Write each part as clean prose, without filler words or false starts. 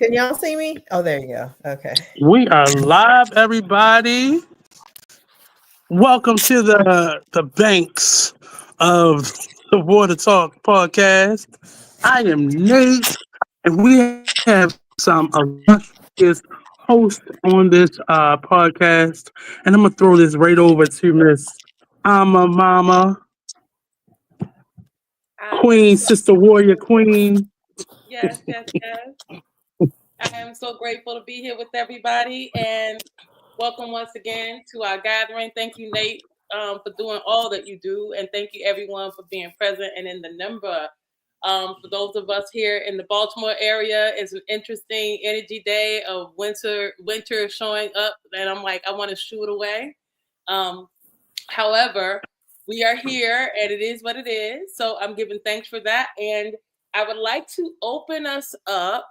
Can y'all see me? Oh, there you go. Okay. We are live, everybody. Welcome to the banks of the Water Talk podcast. I am Nate, and we have some illustrious hosts on this podcast. And I'm gonna throw this right over to Miss Ama Mama Queen, Sister Warrior Queen. Yes, yes, yes. I am so grateful to be here with everybody, and welcome once again to our gathering. Thank you, Nate, for doing all that you do, and thank you, everyone, for being present and in the number. For those of us here in the Baltimore area, it's an interesting energy day of winter showing up, and I'm like, I want to shoo it away. Um, However, we are here, and it is what it is. So I'm giving thanks for that, and I would like to open us up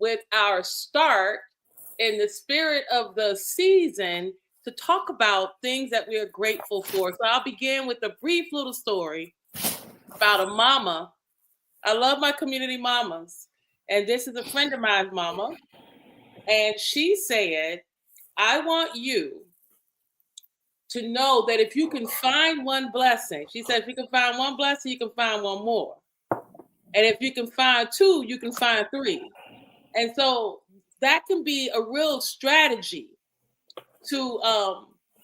with our start in the spirit of the season to talk about things that we are grateful for. So I'll begin with a brief little story about a mama. I love my community mamas. And this is a friend of mine's mama. And she said, I want you to know that if you can find one blessing, she said, if you can find one blessing, you can find one more. And if you can find two, you can find three. And so that can be a real strategy to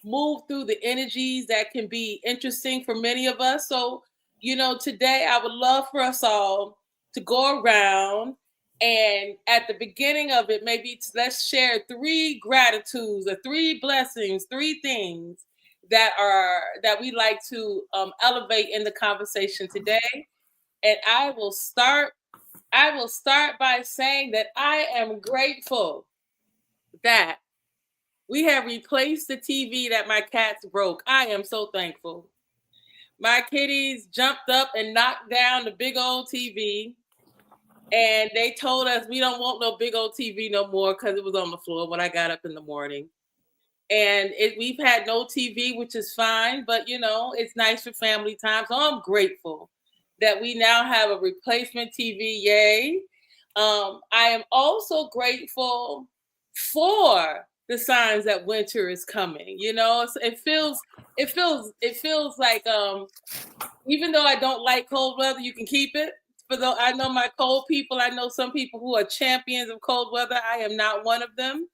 move through the energies that can be interesting for many of us. So, today I would love for us all to go around and at the beginning of it, maybe let's share three gratitudes or three blessings, three things that we like to elevate in the conversation today. And I will start by saying that I am grateful that we have replaced the TV that my cats broke. I am so thankful. My kitties jumped up and knocked down the big old TV, and they told us we don't want no big old TV no more because it was on the floor when I got up in the morning. And we've had no TV, which is fine, but it's nice for family time. So I'm grateful that we now have a replacement TV. Yay. I am also grateful for the signs that winter is coming. It feels like even though I don't like cold weather, you can keep it. For though I know my cold people, I know some people who are champions of cold weather. I am not one of them.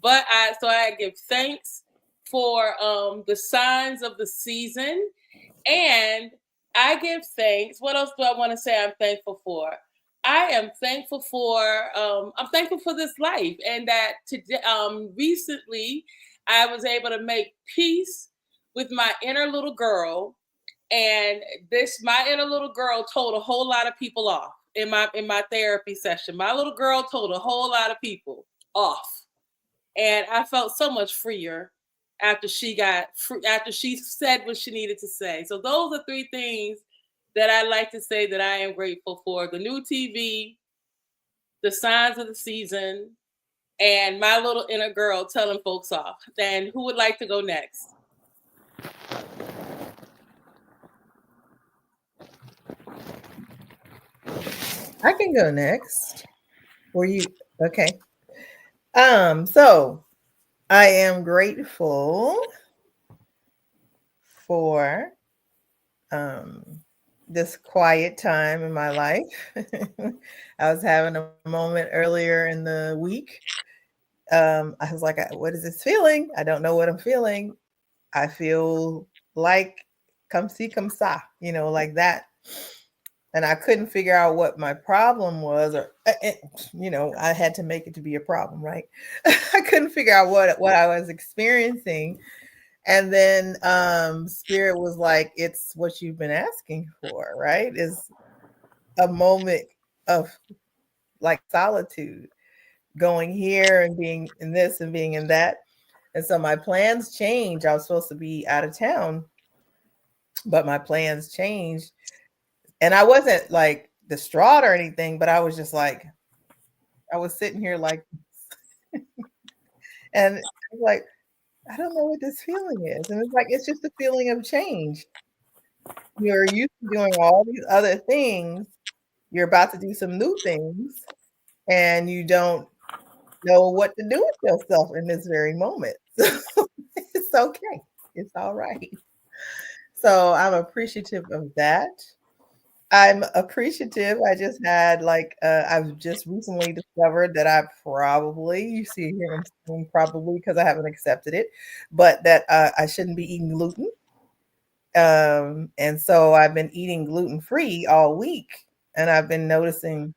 But I give thanks for the signs of the season, and I give thanks. What else do I want to say I'm thankful for? I am thankful for I'm thankful for this life, and that today recently I was able to make peace with my inner little girl, and my inner little girl told a whole lot of people off in my therapy session. My little girl told a whole lot of people off. And I felt so much freer after she said what she needed to say. So those are three things that I like to say that I am grateful for: the new TV, the signs of the season, and my little inner girl telling folks off. Then who would like to go next? I can go next. Were you okay? So I am grateful for this quiet time in my life. I was having a moment earlier in the week. I was like, what is this feeling? I don't know what I'm feeling. I feel like come see, come sa, like that. And I couldn't figure out what my problem was, or I had to make it to be a problem, right? I couldn't figure out what I was experiencing. And then Spirit was like, it's what you've been asking for, right? Is a moment of like solitude, going here and being in this and being in that. And so my plans changed. I was supposed to be out of town, but my plans changed. And I wasn't like distraught or anything, but I was just like, I was sitting here like, and I was like, I don't know what this feeling is. And it's like, it's just a feeling of change. You're used to doing all these other things. You're about to do some new things. and you don't know what to do with yourself in this very moment. So it's okay. It's all right. So I'm appreciative of that. I'm appreciative. I just had like I've just recently discovered that I probably you see it here I'm saying probably because I haven't accepted it, but that I shouldn't be eating gluten. And so I've been eating gluten free all week, and I've been noticing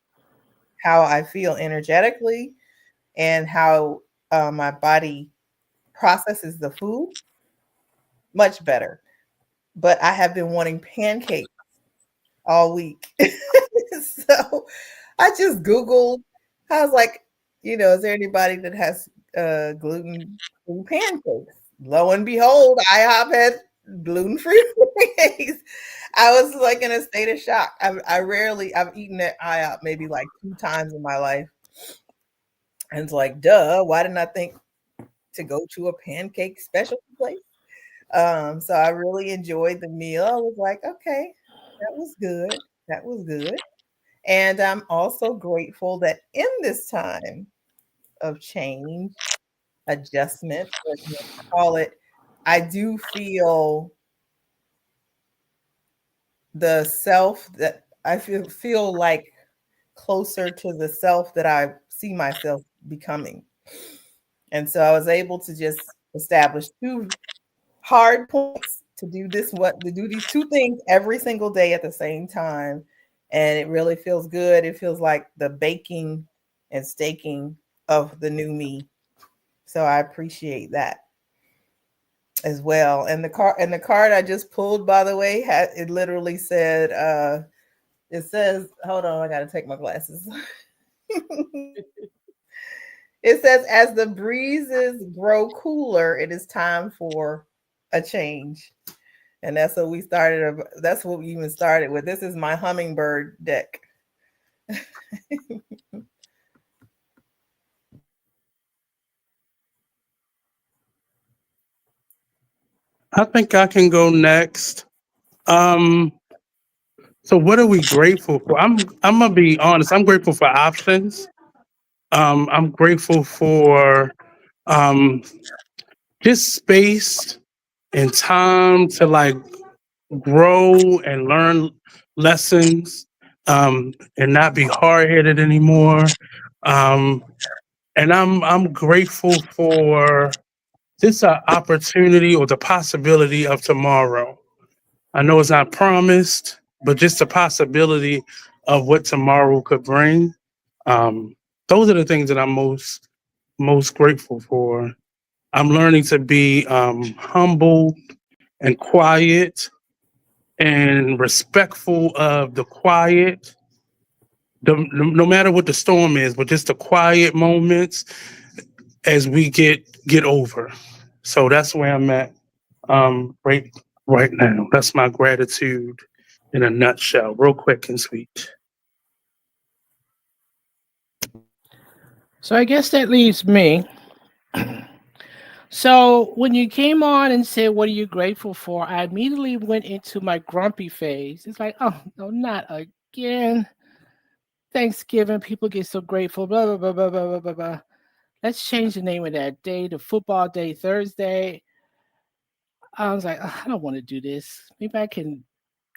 how I feel energetically and how my body processes the food much better. But I have been wanting pancakes all week. So I just Googled, I was like, is there anybody that has gluten free pancakes? Lo and behold, IHOP had gluten free pancakes. I was like in a state of shock. I've eaten at IHOP maybe like 2 times in my life. And it's like, duh, why didn't I think to go to a pancake specialty place? So I really enjoyed the meal. I was like, okay, that was good. That was good. And I'm also grateful that in this time of change, adjustment, what you want to call it, I do feel the self that I feel like closer to the self that I see myself becoming. And so I was able to just establish 2 hard points to do these 2 things every single day at the same time. And it really feels good. It feels like the baking and staking of the new me. So I appreciate that as well. And the card I just pulled, by the way, it literally said it says, hold on, I gotta take my glasses. It says, as the breezes grow cooler, it is time for a change. And that's what we even started with. This is my hummingbird deck. I think I can go next. Um, so what are we grateful for? I'm gonna be honest. I'm grateful for options. I'm grateful for um just space and time to like grow and learn lessons, and not be hard headed anymore. Um, and I'm grateful for this opportunity or the possibility of tomorrow. I know it's not promised, but just the possibility of what tomorrow could bring. Um, those are the things that I'm most grateful for. I'm learning to be humble and quiet and respectful of the quiet. No matter what the storm is, but just the quiet moments as we get over. So that's where I'm at right now. That's my gratitude in a nutshell, real quick and sweet. So I guess that leaves me. So when you came on and said, "What are you grateful for?" I immediately went into my grumpy phase. It's like, oh no, not again. Thanksgiving, people get so grateful. Blah blah blah blah blah blah blah. Blah. Let's change the name of that day to Football Day Thursday. I was like, "Ugh, I don't want to do this. Maybe I can,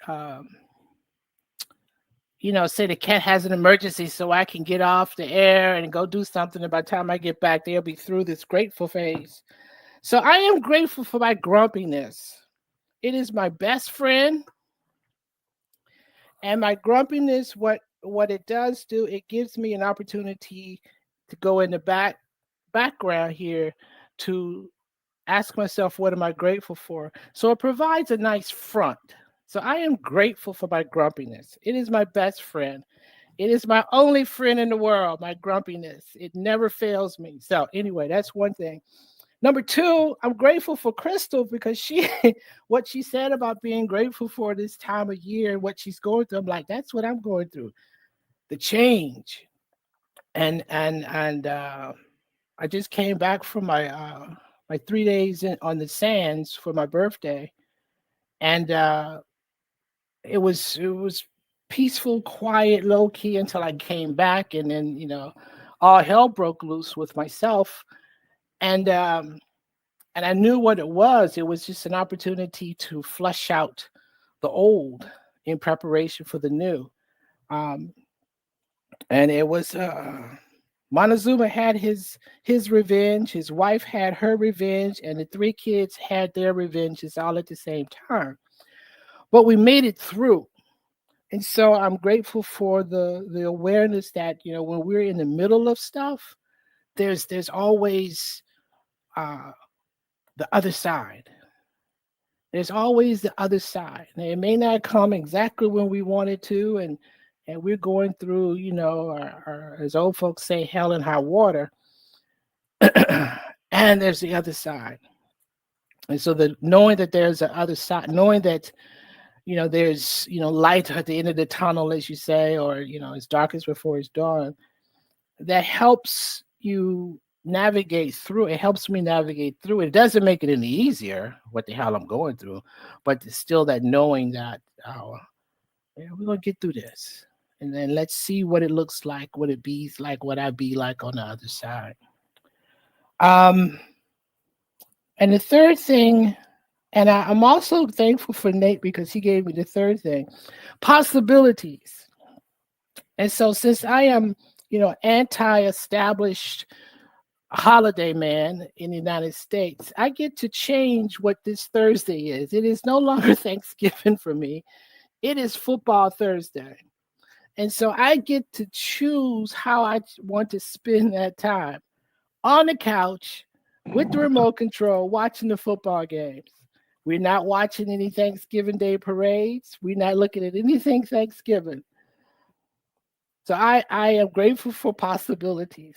um, say the cat has an emergency, so I can get off the air and go do something. And by the time I get back, they'll be through this grateful phase." So I am grateful for my grumpiness. It is my best friend, and my grumpiness, what it does do, it gives me an opportunity to go in the background here to ask myself, what am I grateful for? So it provides a nice front. So I am grateful for my grumpiness. It is my best friend. It is my only friend in the world, my grumpiness. It never fails me. So anyway, that's one thing. Number two, I'm grateful for Crystal because what she said about being grateful for this time of year and what she's going through. I'm like, that's what I'm going through, the change. And I just came back from my 3 days on the sands for my birthday, and it was peaceful, quiet, low key until I came back, and then all hell broke loose with myself, and I knew what it was. It was just an opportunity to flush out the old in preparation for the new. Um, and it was Montezuma had his revenge, his wife had her revenge, and the three kids had their revenges all at the same time. But we made it through. And so I'm grateful for the awareness that, when we're in the middle of stuff, there's always the other side. There's always the other side. Now, it may not come exactly when we want it to, and we're going through, our, as old folks say, hell and high water. And there's the other side. And so knowing that there's the other side, knowing that, there's, light at the end of the tunnel, as you say, or, it's darkest before it's dawn, that helps you navigate through. It helps me navigate through. It doesn't make it any easier what the hell I'm going through, but it's still that knowing that we're gonna get through this, and then let's see what it looks like, what it be like, what I be like on the other side. And the third thing, and I'm also thankful for Nate because he gave me the third thing, possibilities. And so since I am anti-established holiday man in the United States, I get to change what this Thursday is. It is no longer Thanksgiving for me. It is football Thursday. And so I get to choose how I want to spend that time on the couch with the remote control, watching the football games. We're not watching any Thanksgiving Day parades. We're not looking at anything Thanksgiving. So I am grateful for possibilities.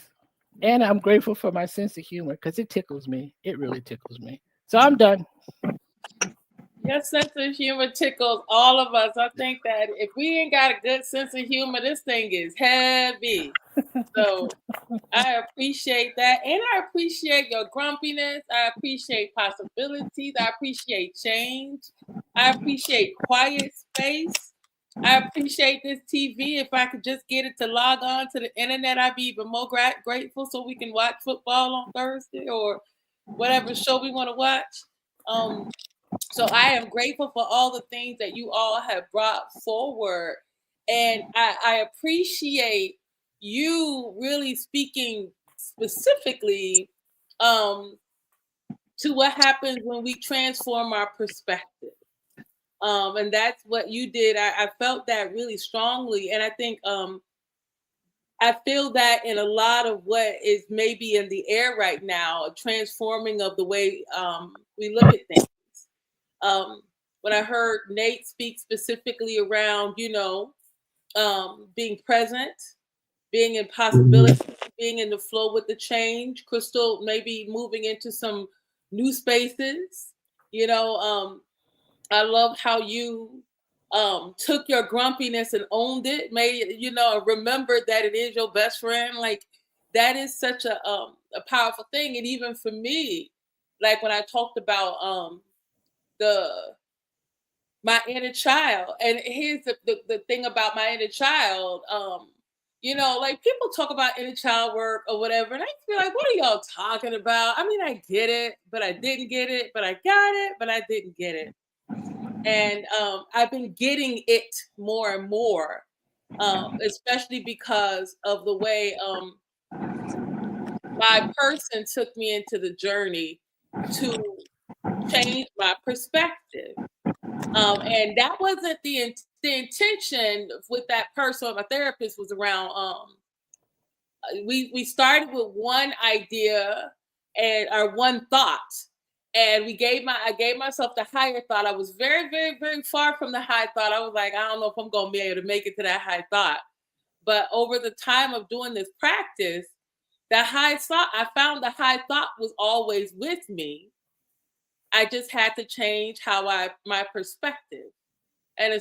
And I'm grateful for my sense of humor because it tickles me. It really tickles me. So I'm done. Your sense of humor tickles all of us. I think that if we ain't got a good sense of humor, this thing is heavy. So I appreciate that. And I appreciate your grumpiness. I appreciate possibilities. I appreciate change. I appreciate quiet space. I appreciate this TV. If I could just get it to log on to the internet, I'd be even more grateful so we can watch football on Thursday or whatever show we want to watch. So I am grateful for all the things that you all have brought forward. And I appreciate you really speaking specifically to what happens when we transform our perspective. And that's what you did. I felt that really strongly. And I think I feel that in a lot of what is maybe in the air right now, a transforming of the way we look at things. When I heard Nate speak specifically around, being present, being in possibility, being in the flow with the change, Crystal maybe moving into some new spaces, I love how you took your grumpiness and owned it, remembered that it is your best friend. Like that is such a powerful thing. And even for me, like when I talked about my inner child, and here's the thing about my inner child, like people talk about inner child work or whatever, and I feel like, what are y'all talking about? I mean, I get it, but I didn't get it, but I got it, but I didn't get it. And I've been getting it more and more, especially because of the way my person took me into the journey to change my perspective. And that wasn't the intention with that person. My therapist was around. We started with one idea or one thought, and I gave myself the higher thought. I was very, very, very far from the high thought. I was like, I don't know if I'm going to be able to make it to that high thought. But over the time of doing this practice, I found the high thought was always with me. I just had to change my perspective. And I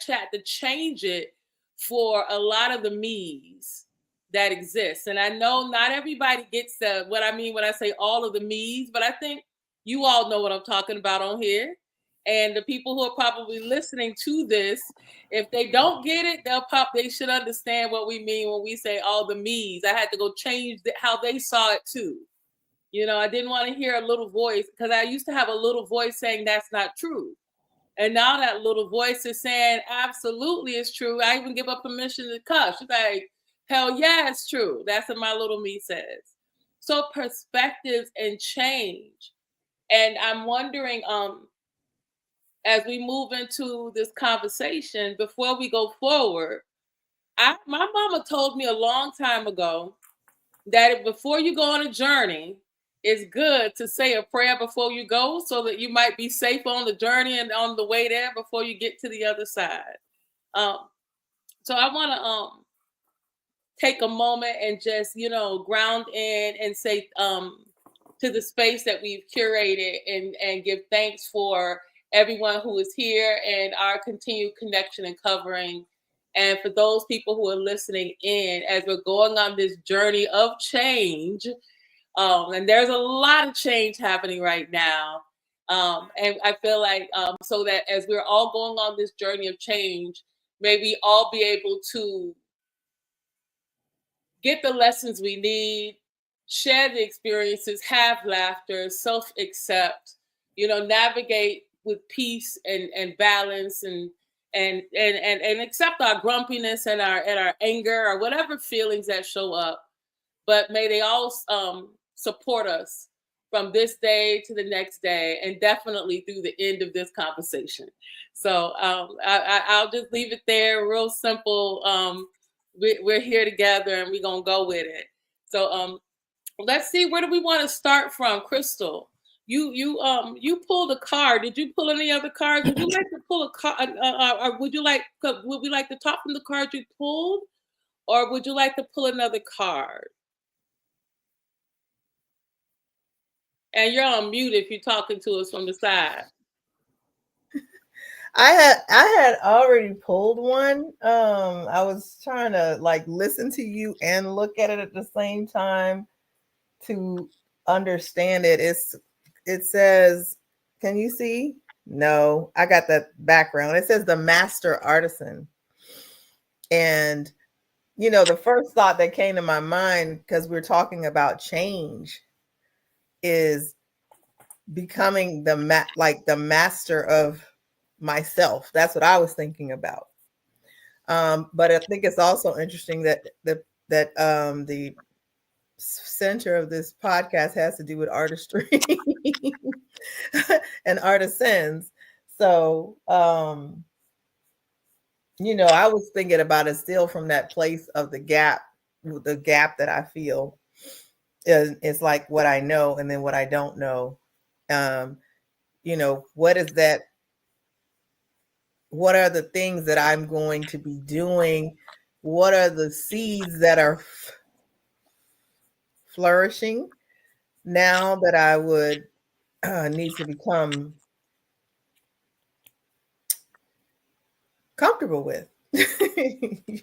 had to change it for a lot of the me's that exist. And I know not everybody gets what I mean when I say all of the me's, but I think you all know what I'm talking about on here. And the people who are probably listening to this, if they don't get it, they should understand what we mean when we say all the me's. I had to go change how they saw it too. You know, I didn't want to hear a little voice, because I used to have a little voice saying that's not true. And now that little voice is saying absolutely it's true. I even give up permission to cuss. She's like, hell yeah, it's true. That's what my little me says. So perspectives and change. And I'm wondering, as we move into this conversation, before we go forward, my mama told me a long time ago that before you go on a journey, it's good to say a prayer before you go, so that you might be safe on the journey and on the way there before you get to the other side. So I want to take a moment and just, ground in and say to the space that we've curated, and give thanks for everyone who is here and our continued connection and covering. And for those people who are listening in as we're going on this journey of change. And there's a lot of change happening right now. And I feel like so that as we're all going on this journey of change, may we all be able to get the lessons we need, share the experiences, have laughter, self-accept, navigate with peace and balance, and accept our grumpiness and our anger, or whatever feelings that show up. But may they all support us from this day to the next day, and definitely through the end of this conversation. So I'll just leave it there, real simple. We're here together, and we're gonna go with it. So let's see, where do we want to start from? Crystal, you pulled a card. Did you pull any other cards? Would you like to pull a card, or would we like to talk from the card you pulled, or would you like to pull another card? And you're on mute if you're talking to us from the side. I had already pulled one. I was trying to listen to you and look at it at the same time to understand it. It says, can you see? No, I got that background. It says the master artisan. And the first thought that came to my mind, because we're talking about change, is becoming the master of myself. That's what I was thinking about. But I think it's also interesting that the center of this podcast has to do with artistry and artisans. So I was thinking about it still from that place of the gap that I feel is like what I know and then what I don't know. What is that? What are the things that I'm going to be doing? What are the seeds that are flourishing now that I would need to become comfortable with?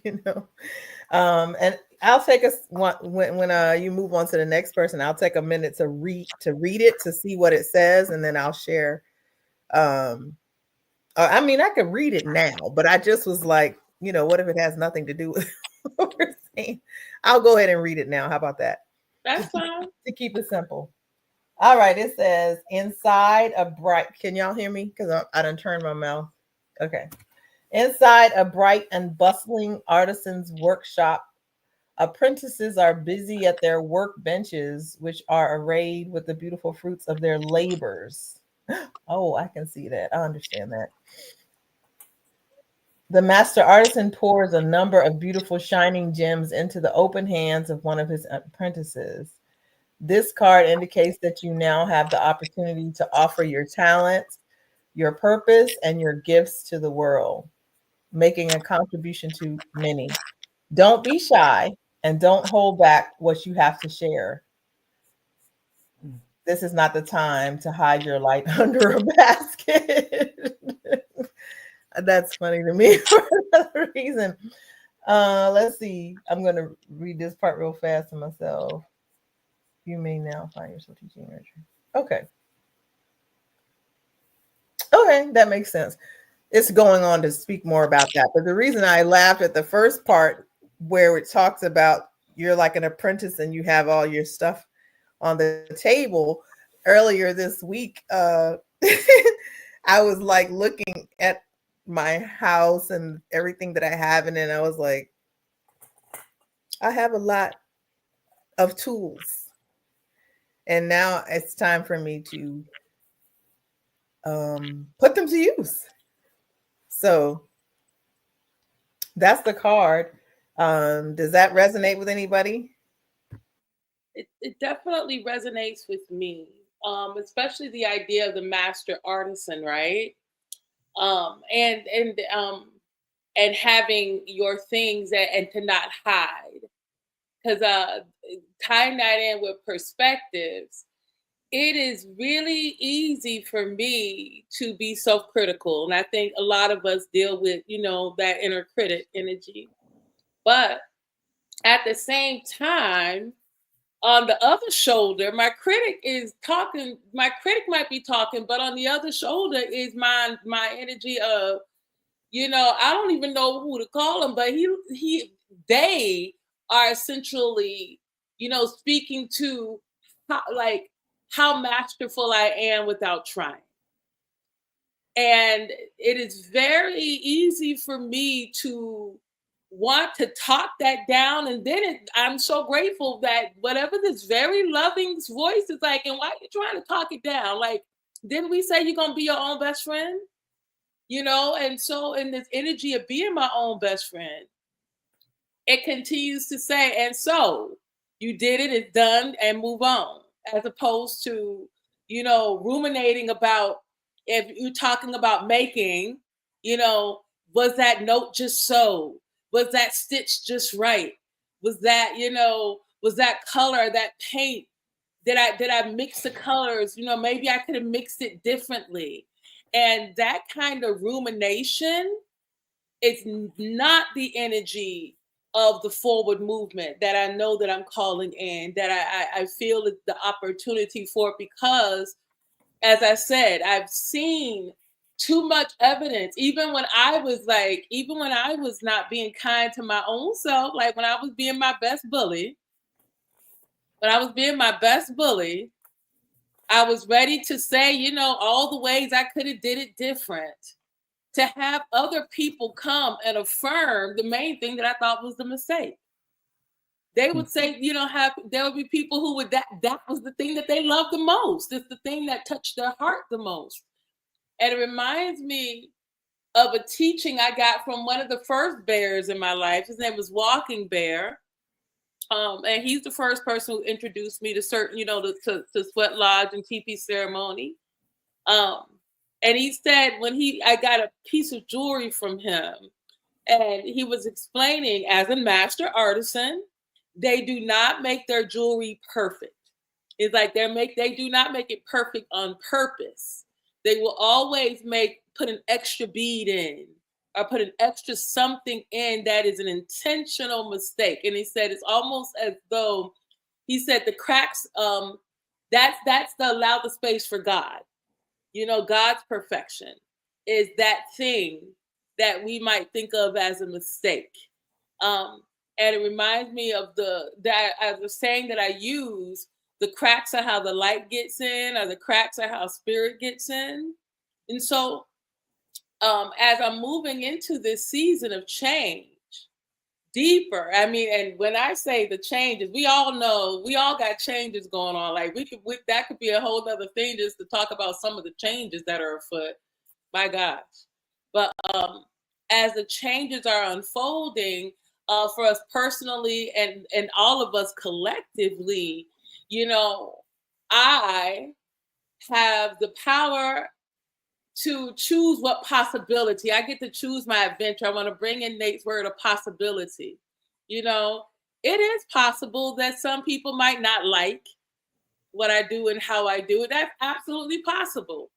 And I'll take us when you move on to the next person. I'll take a minute to read it, to see what it says, and then I'll share. I could read it now, but I just was like, what if it has nothing to do with what we're saying? I'll go ahead and read it now. How about that? That's fine. To keep it simple. All right. It says, inside a bright, can y'all hear me? Because I done turned my mouth. Okay. Inside a bright and bustling artisan's workshop, apprentices are busy at their work benches, which are arrayed with the beautiful fruits of their labors. Oh, I can see that. I understand that. The master artisan pours a number of beautiful shining gems into the open hands of one of his apprentices. This card indicates that you now have the opportunity to offer your talents, your purpose, and your gifts to the world, making a contribution to many. Don't be shy and don't hold back what you have to share. This is not the time to hide your light under a basket. That's funny to me for another reason. Let's see. I'm going to read this part real fast to myself. You may now find yourself teaching nurture. Okay. Okay, that makes sense. It's going on to speak more about that. But the reason I laughed at the first part where it talks about you're like an apprentice and you have all your stuff on the table earlier this week, I was like looking at my house and everything that I have in it. And I was like, I have a lot of tools. And now it's time for me to put them to use. So that's the card. Does that resonate with anybody? It definitely resonates with me, especially the idea of the master artisan, right? And having your things and to not hide, because tying that in with perspectives, it is really easy for me to be self-critical, and I think a lot of us deal with that inner critic energy. But at the same time, on the other shoulder, my critic is talking. My critic might be talking, but on the other shoulder is my energy of, I don't even know who to call him, but they are essentially, speaking to how masterful I am without trying. And it is very easy for me to want to talk that down. And then I'm so grateful that whatever this very loving voice is like, and why are you trying to talk it down? Like, didn't we say you're going to be your own best friend? And so in this energy of being my own best friend, it continues to say, and so you did it, it's done, and move on, as opposed to, ruminating about, if you're talking about making, was that note just so? Was that stitch just right? Was that, was that color, that paint? Did I mix the colors? Maybe I could have mixed it differently. And that kind of rumination is not the energy of the forward movement that I know that I'm calling in, that I feel the opportunity for, because, as I said, I've seen too much evidence, even when I was not being kind to my own self, like when I was being my best bully, I was ready to say, all the ways I could have did it different. To have other people come and affirm the main thing that I thought was the mistake. They would say, there would be people who would, that was the thing that they loved the most. It's the thing that touched their heart the most. And it reminds me of a teaching I got from one of the first bears in my life. His name was Walking Bear. And he's the first person who introduced me to certain, to Sweat Lodge and TP ceremony. And he said I got a piece of jewelry from him, and he was explaining, as a master artisan, they do not make their jewelry perfect. It's like they do not make it perfect on purpose. They will always put an extra bead in, or put an extra something in that is an intentional mistake. And he said it's almost as though, he said, the cracks, that's to allow the space for God. God's perfection is that thing that we might think of as a mistake. And it reminds me of the saying that I use, the cracks are how the light gets in, or the cracks are how spirit gets in. And so as I'm moving into this season of change, deeper, and when I say the changes, we all know, we all got changes going on. Like that could be a whole other thing, just to talk about some of the changes that are afoot. My gosh. But as the changes are unfolding, for us personally and all of us collectively, I have the power to choose what possibility. I get to choose my adventure. I want to bring in Nate's word of possibility. It is possible that some people might not like what I do and how I do it. That's absolutely possible.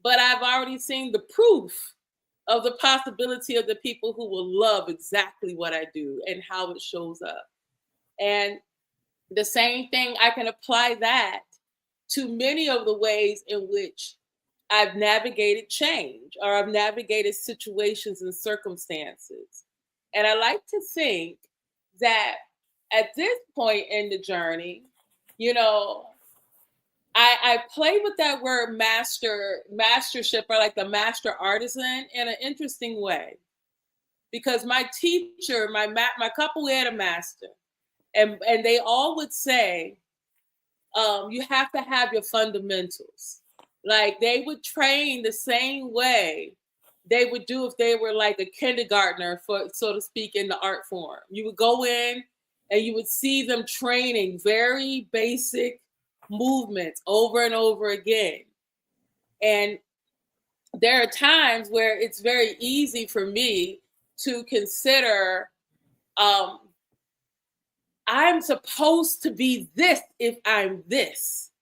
But I've already seen the proof of the possibility of the people who will love exactly what I do and how it shows up. And the same thing, I can apply that to many of the ways in which I've navigated change, or I've navigated situations and circumstances. And I like to think that at this point in the journey, you know, I play with that word mastership, or like the master artisan, in an interesting way. Because my teacher, my couple had a master, and they all would say, you have to have your fundamentals. Like, they would train the same way they would do if they were like a kindergartner, for so to speak, in the art form. You would go in and you would see them training very basic movements over and over again. And there are times where it's very easy for me to consider, I'm supposed to be this if I'm this.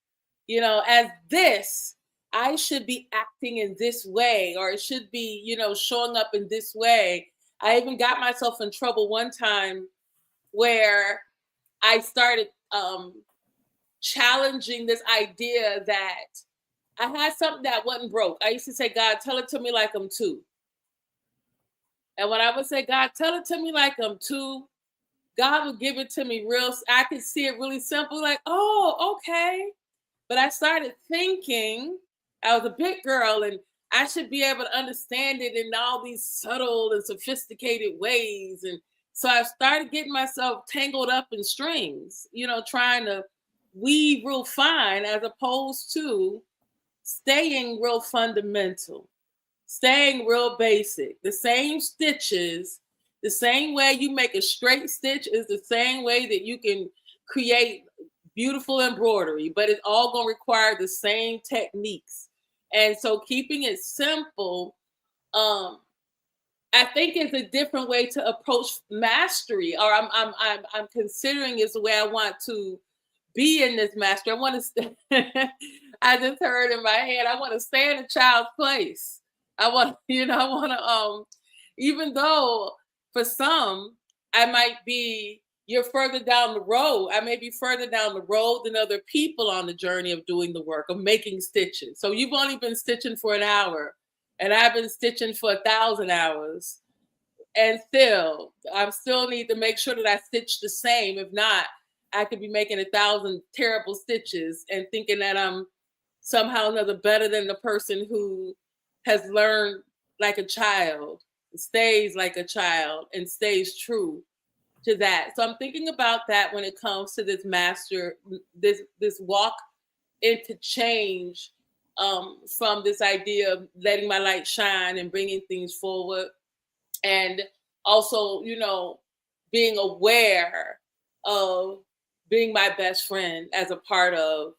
As this, I should be acting in this way, or it should be, showing up in this way. I even got myself in trouble one time where I started challenging this idea that I had something that wasn't broke. I used to say, God, tell it to me like I'm two. And when I would say, God, tell it to me like I'm two, God would give it to me I could see it really simple, like, oh, okay. But I started thinking, I was a big girl and I should be able to understand it in all these subtle and sophisticated ways. And so I started getting myself tangled up in strings, trying to weave real fine, as opposed to staying real fundamental, staying real basic. The same stitches, the same way you make a straight stitch is the same way that you can create beautiful embroidery, but it's all going to require the same techniques. And so keeping it simple, I think, is a different way to approach mastery, or I'm considering is the way I want to be in this mastery. I want to I just heard in my head, I want to stay in a child's place. I want to, even though for some, I might be, you're further down the road. I may be further down the road than other people on the journey of doing the work, of making stitches. So you've only been stitching for an hour, and I've been stitching for 1,000 hours. And still, I still need to make sure that I stitch the same. If not, I could be making 1,000 terrible stitches and thinking that I'm somehow or another better than the person who has learned like a child, stays like a child, and stays true to that. So I'm thinking about that when it comes to this this walk into change, from this idea of letting my light shine and bringing things forward, and also, being aware of being my best friend as a part of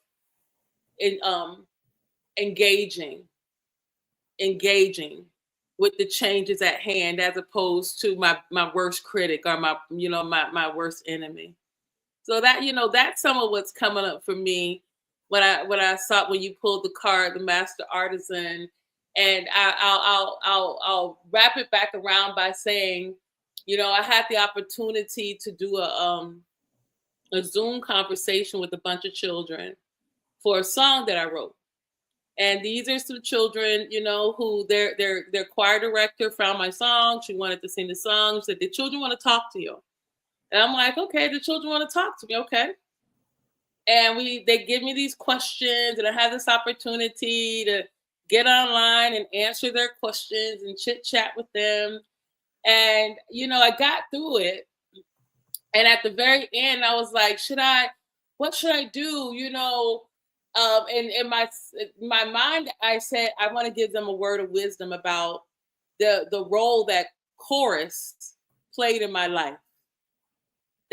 engaging with the changes at hand, as opposed to my worst critic, or my worst enemy. So that, that's some of what's coming up for me when I saw, when you pulled the card, the master artisan. And I'll wrap it back around by saying, I had the opportunity to do a Zoom conversation with a bunch of children for a song that I wrote. And these are some children, who their choir director found my song. She wanted to sing the song. She said, the children want to talk to you. And I'm like, okay, the children want to talk to me. Okay. And they give me these questions, and I have this opportunity to get online and answer their questions and chit chat with them. And, I got through it. And at the very end, I was like, what should I do? And in my mind, I said, I want to give them a word of wisdom about the role that chorus played in my life.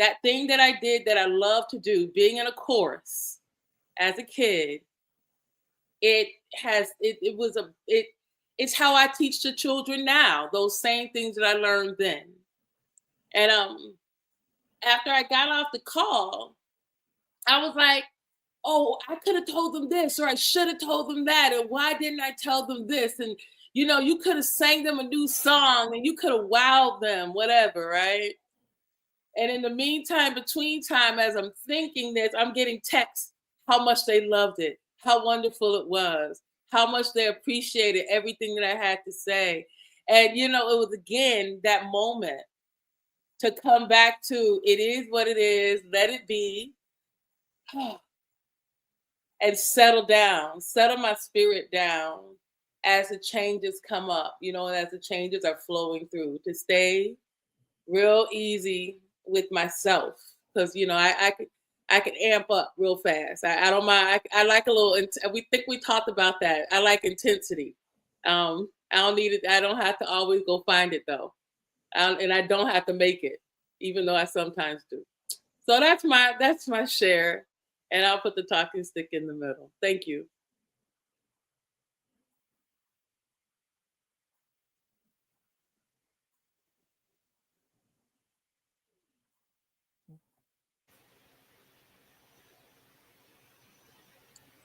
That thing that I did that I love to do, being in a chorus as a kid, it's how I teach the children now, those same things that I learned then. And after I got off the call, I was like, oh, I could have told them this, or I should have told them that, and why didn't I tell them this? And you could have sang them a new song, and you could have wowed them, whatever, right? And in the meantime, between time, as I'm thinking this, I'm getting texts how much they loved it, how wonderful it was, how much they appreciated everything that I had to say. And, you know, it was, again, that moment to come back to, it is what it is, let it be, and settle my spirit down as the changes come up, you know, and as the changes are flowing through, to stay real easy with myself. Because, you know, I can amp up real fast. I don't mind. I like a little, we talked about that. I like intensity. I don't need it. I don't have to always go find it though. And I don't have to make it, even though I sometimes do. So that's my share. And I'll put the talking stick in the middle. Thank you.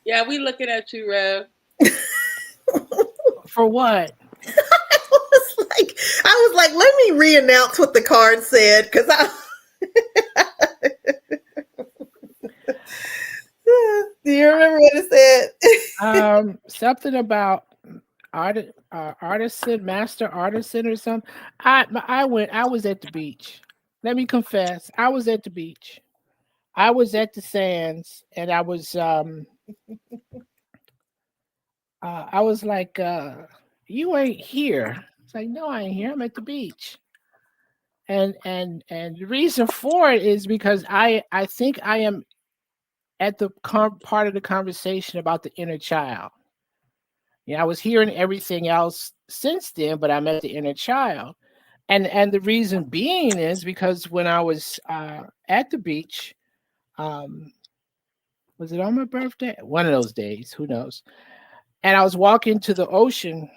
Yeah, we looking at you, Rev. For what? I was like, let me re-announce what the card said, because do you remember what it said? Something about artisan, master artisan, or something. I was at the beach. Let me confess, I was at the beach. I was at the sands, and I was like, you ain't here. It's like, no, I ain't here. I'm at the beach. And the reason for it is because I think I am at the part of the conversation about the inner child. Yeah, I was hearing everything else since then, but I'm at the inner child. And the reason being is because when I was at the beach, was it on my birthday? One of those days, who knows? And I was walking to the ocean,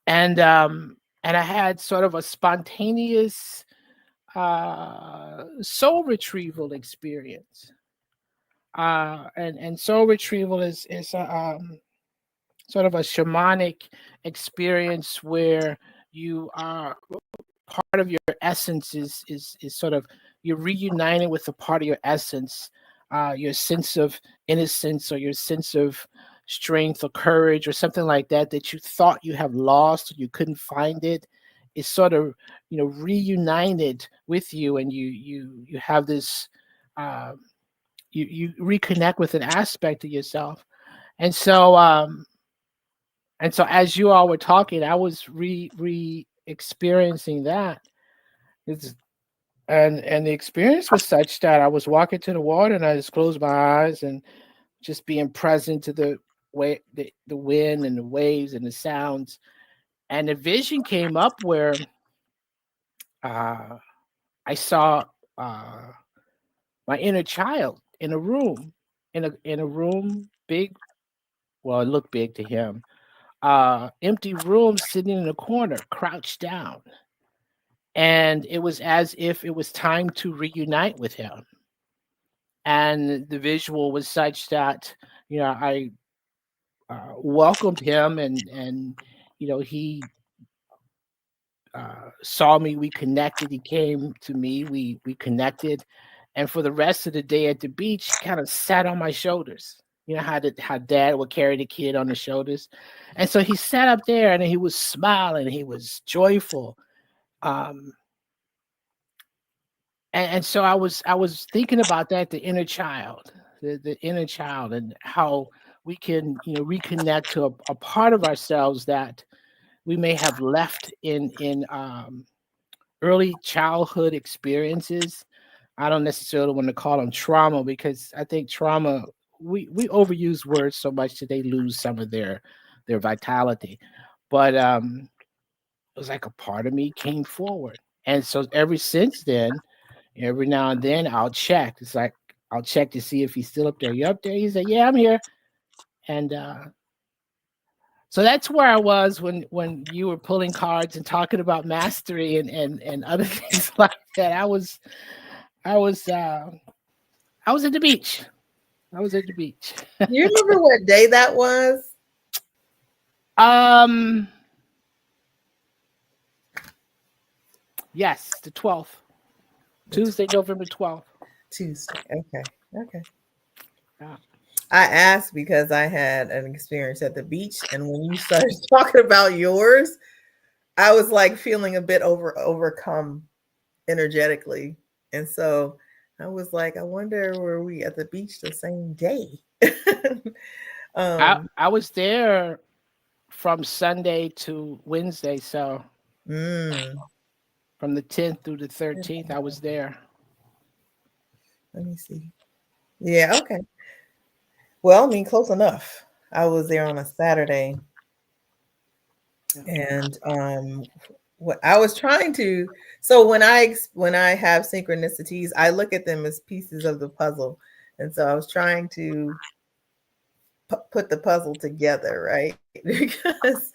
and I had sort of a spontaneous soul retrieval experience. And soul retrieval is sort of a shamanic experience where you are part of your essence is sort of, you're reunited with a part of your essence, your sense of innocence, or your sense of strength or courage or something like that you thought you have lost, or you couldn't find it. Is sort of, you know, reunited with you, and you have this you reconnect with an aspect of yourself. And so as you all were talking, I was re experiencing that. And the experience was such that I was walking to the water, and I just closed my eyes and just being present to the way, the wind and the waves and the sounds. And the vision came up where I saw my inner child in a room, in a room big. Well, it looked big to him. Empty room, sitting in a corner, crouched down. And it was as if it was time to reunite with him. And the visual was such that, you know, I welcomed him, and you know, he saw me. We connected. He came to me. We connected, and for the rest of the day at the beach, he kind of sat on my shoulders. You know how dad would carry the kid on the shoulders, and so he sat up there, and he was smiling. He was joyful. And so I was thinking about that, the inner child, the inner child, and how we can, you know, reconnect to a part of ourselves that we may have left in early childhood experiences. I don't necessarily want to call them trauma, because I think trauma, we overuse words so much that they lose some of their vitality. But it was like a part of me came forward, and so ever since then, every now and then I'll check. It's like I'll check to see if he's still up there. You up there? He said, "Yeah, I'm here." And so that's where I was when you were pulling cards and talking about mastery and other things like that. I was at the beach. I was at the beach. Do you remember what day that was? Yes, the 12th. Tuesday, November 12th. Tuesday. Okay. Yeah. I asked because I had an experience at the beach, and when you started talking about yours, I was like feeling a bit overcome energetically. And so I was like, I wonder were we at the beach the same day? I um I was there from Sunday to Wednesday, so mm, from the 10th through the 13th, I was there. let me see. Yeah, okay. Well, I mean, close enough. I was there on a Saturday, Yeah. and what I was trying to, so when I have synchronicities, I look at them as pieces of the puzzle. And so I was trying to put the puzzle together, right? Because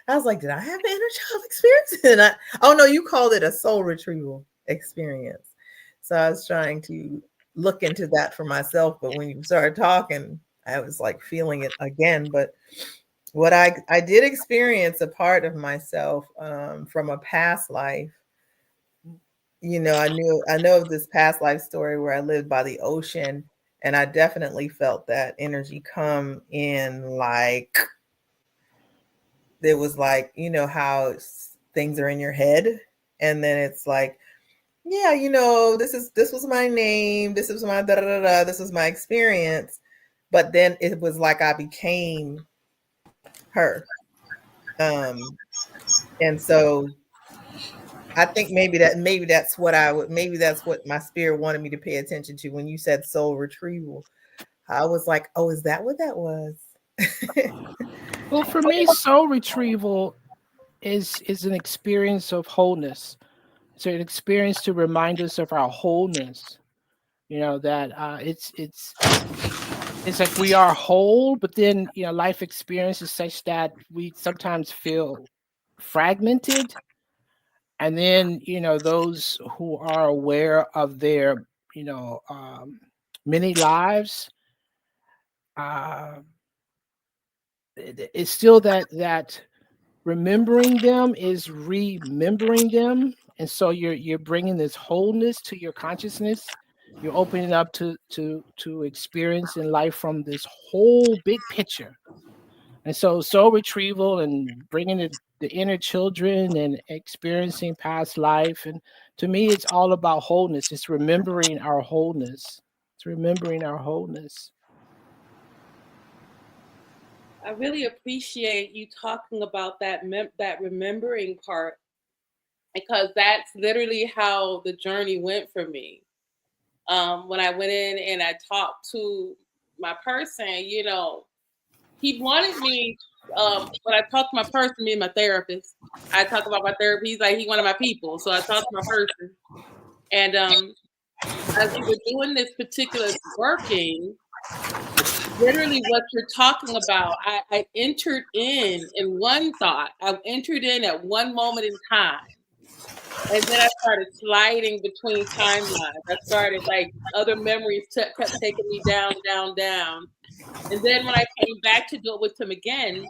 I was like, did I have an inner child experience? And oh no, you called it a soul retrieval experience. So I was trying to look into that for myself. But when you started talking, I was like feeling it again. But what I did experience a part of myself from a past life. I know of this past life story where I lived by the ocean, and I definitely felt that energy come in. Like there was like, how things are in your head, and then it's like, yeah, this was my name, this was my da da da da, this was my experience, but then it was like I became her. um and so I think maybe that's what my spirit wanted me to pay attention to when you said soul retrieval. I was like, oh, is that what that was? Well, for me, soul retrieval is an experience of wholeness. It's an experience to remind us of our wholeness. That it's like we are whole, but then life experience is such that we sometimes feel fragmented. And then those who are aware of their you know um, many lives, uh, it's still that remembering them is remembering them. And so you're bringing this wholeness to your consciousness. You're opening up to experience in life from this whole big picture. And so soul retrieval and bringing the inner children and experiencing past life, and to me it's all about wholeness. It's remembering our wholeness. It's remembering our wholeness. I really appreciate you talking about that remembering part, because that's literally how the journey went for me. When I went in and I talked to my person, he wanted me. When I talked to my person, me and my therapist, I talk about my therapy. He's like, he one of my people, so I talked to my person, and as we were doing this particular working, literally what you're talking about, I entered in one thought. I entered in at one moment in time. And then I started sliding between timelines. I started like other memories kept taking me down, down, down. And then when I came back to do it with him again,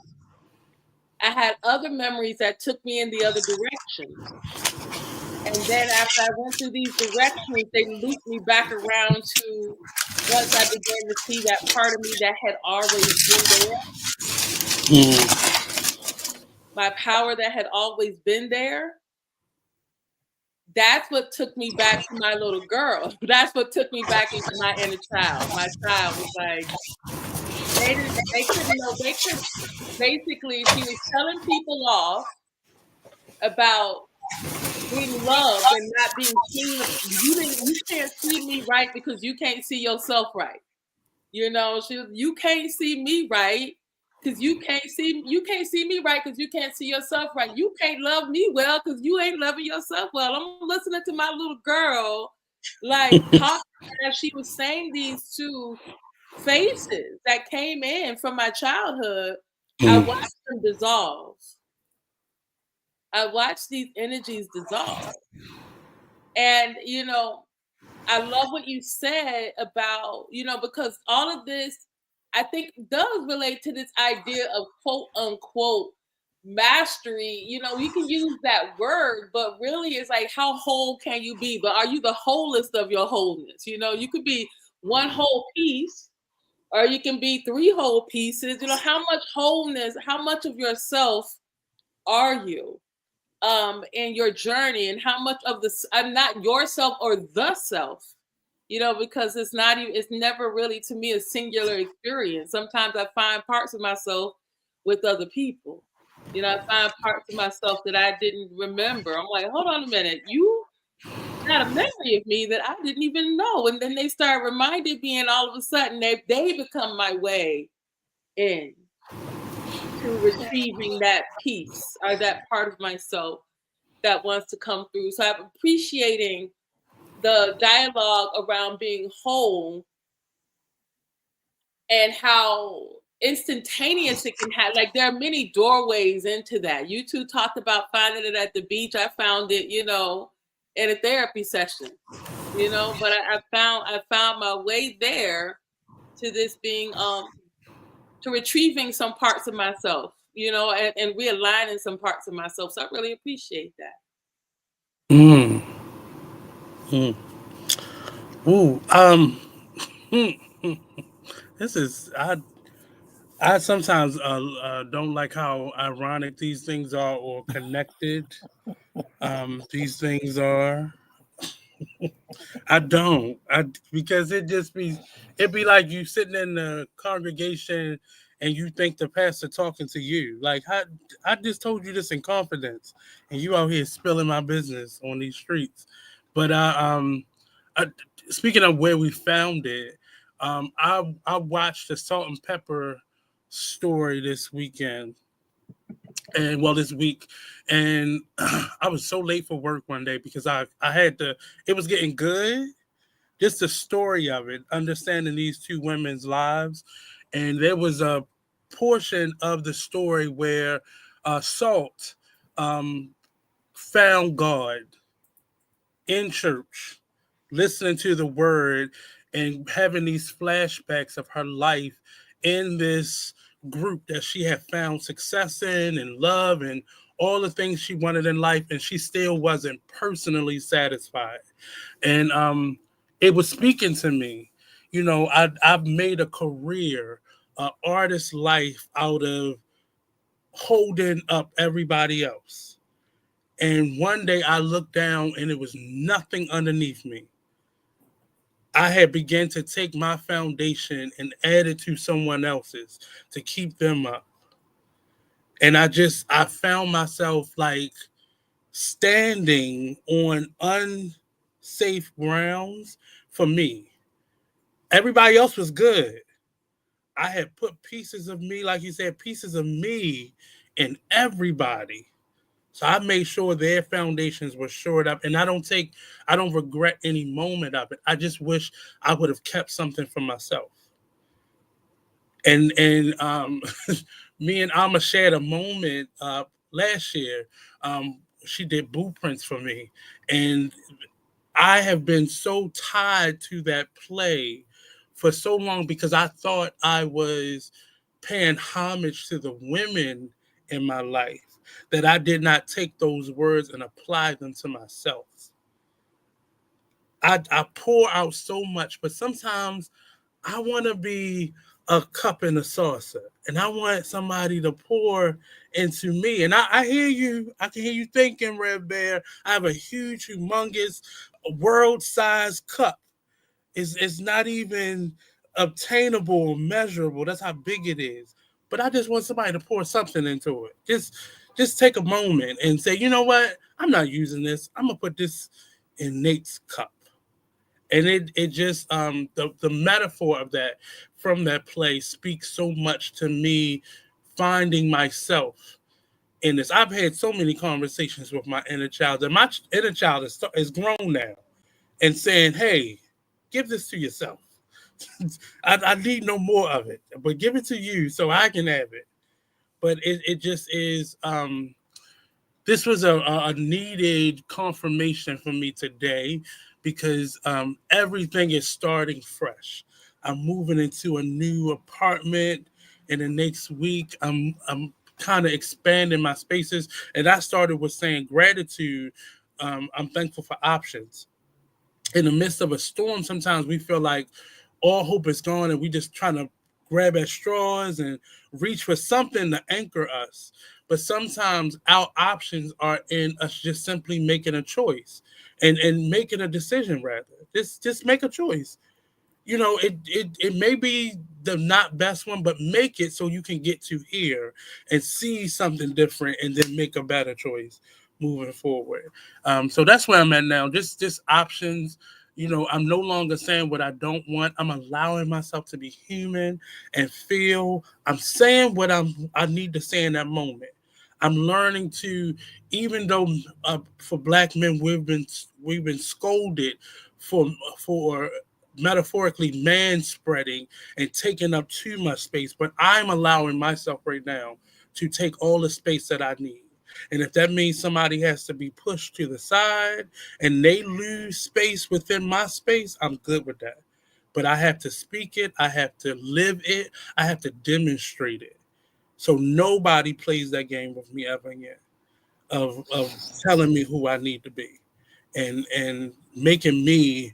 I had other memories that took me in the other direction. And then after I went through these directions, they looped me back around to once I began to see that part of me that had always been there, Mm. my power that had always been there. That's what took me back to my little girl. That's what took me back into my inner child. My child was like, they couldn't know, they could basically, she was telling people off about being loved and not being seen. You can't see me right because you can't see yourself right. You can't see me right because you can't see me right because you can't see yourself right. You can't love me well because you ain't loving yourself well. I'm listening to my little girl like talk as she was saying these two faces that came in from my childhood. I Mm. watched them dissolve. I watched these energies dissolve. And I love what you said about, because all of this, I think, does relate to this idea of quote unquote mastery. You can use that word, but really it's like, how whole can you be? But are you the wholest of your wholeness? You could be one whole piece, or you can be 3 whole pieces. You know, how much wholeness, how much of yourself are you in your journey, and how much of this, I'm not yourself or the self, you know, because it's not even, it's never really to me a singular experience. Sometimes I find parts of myself with other people. You know, I find parts of myself that I didn't remember. I'm like, hold on a minute, you got a memory of me that I didn't even know. And then they start reminding me, and all of a sudden they become my way in to retrieving that piece or that part of myself that wants to come through. So I'm appreciating the dialogue around being whole and how instantaneous it can have. Like, there are many doorways into that. You two talked about finding it at the beach. I found it, you know, in a therapy session, you know, but I found my way there to this being to retrieving some parts of myself, you know, and realigning some parts of myself. So I really appreciate that. Mm. Mm. Ooh. This is I sometimes don't like how ironic these things are or connected these things are. I don't. Because it'd be like you sitting in the congregation and you think the pastor talking to you. Like, I just told you this in confidence, and you out here spilling my business on these streets. But I, speaking of where we found it, I watched the Salt and Pepper story this weekend, and well, this week, and I was so late for work one day because I had to. It was getting good, just the story of it, understanding these two women's lives. And there was a portion of the story where Salt um, found God in church, listening to the word and having these flashbacks of her life in this group that she had found success in and love and all the things she wanted in life, and she still wasn't personally satisfied. And it was speaking to me. You know, I've made a career, artist life out of holding up everybody else. And one day I looked down and it was nothing underneath me. I had begun to take my foundation and add it to someone else's to keep them up. And I found myself like standing on unsafe grounds for me. Everybody else was good. I had put pieces of me, like you said, pieces of me in everybody. So I made sure their foundations were shored up. And I don't regret any moment of it. I just wish I would have kept something for myself. And me and Alma shared a moment last year. She did blueprints for me. And I have been so tied to that play for so long because I thought I was paying homage to the women in my life that I did not take those words and apply them to myself. I pour out so much, but sometimes I want to be a cup and a saucer, and I want somebody to pour into me. And I hear you. I can hear you thinking, Red Bear. I have a huge, humongous, world-sized cup. It's not even obtainable or measurable. That's how big it is. But I just want somebody to pour something into it. Just take a moment and say, you know what? I'm not using this. I'm gonna put this in Nate's cup. And it just the metaphor of that from that play speaks so much to me finding myself in this. I've had so many conversations with my inner child, and my inner child is grown now and saying, hey, give this to yourself. I need no more of it, but give it to you so I can have it. But it just is this was a needed confirmation for me today because everything is starting fresh. I'm moving into a new apartment in the next week. I'm kind of expanding my spaces, and I started with saying gratitude. I'm thankful for options. In the midst of a storm, sometimes we feel like all hope is gone, and we just trying to grab at straws and reach for something to anchor us. But sometimes our options are in us just simply making a choice and making a decision rather. Just make a choice. It may be the not best one, but make it so you can get to here and see something different and then make a better choice moving forward. So that's where I'm at now. Just options. I'm no longer saying what I don't want. I'm allowing myself to be human and feel. I'm saying what I need to say in that moment. I'm learning to, even though for Black men we've been scolded for metaphorically man spreading and taking up too much space, but I'm allowing myself right now to take all the space that I need. And if that means somebody has to be pushed to the side and they lose space within my space, I'm good with that. But I have to speak it, I have to live it, I have to demonstrate it. So nobody plays that game with me ever again of telling me who I need to be and making me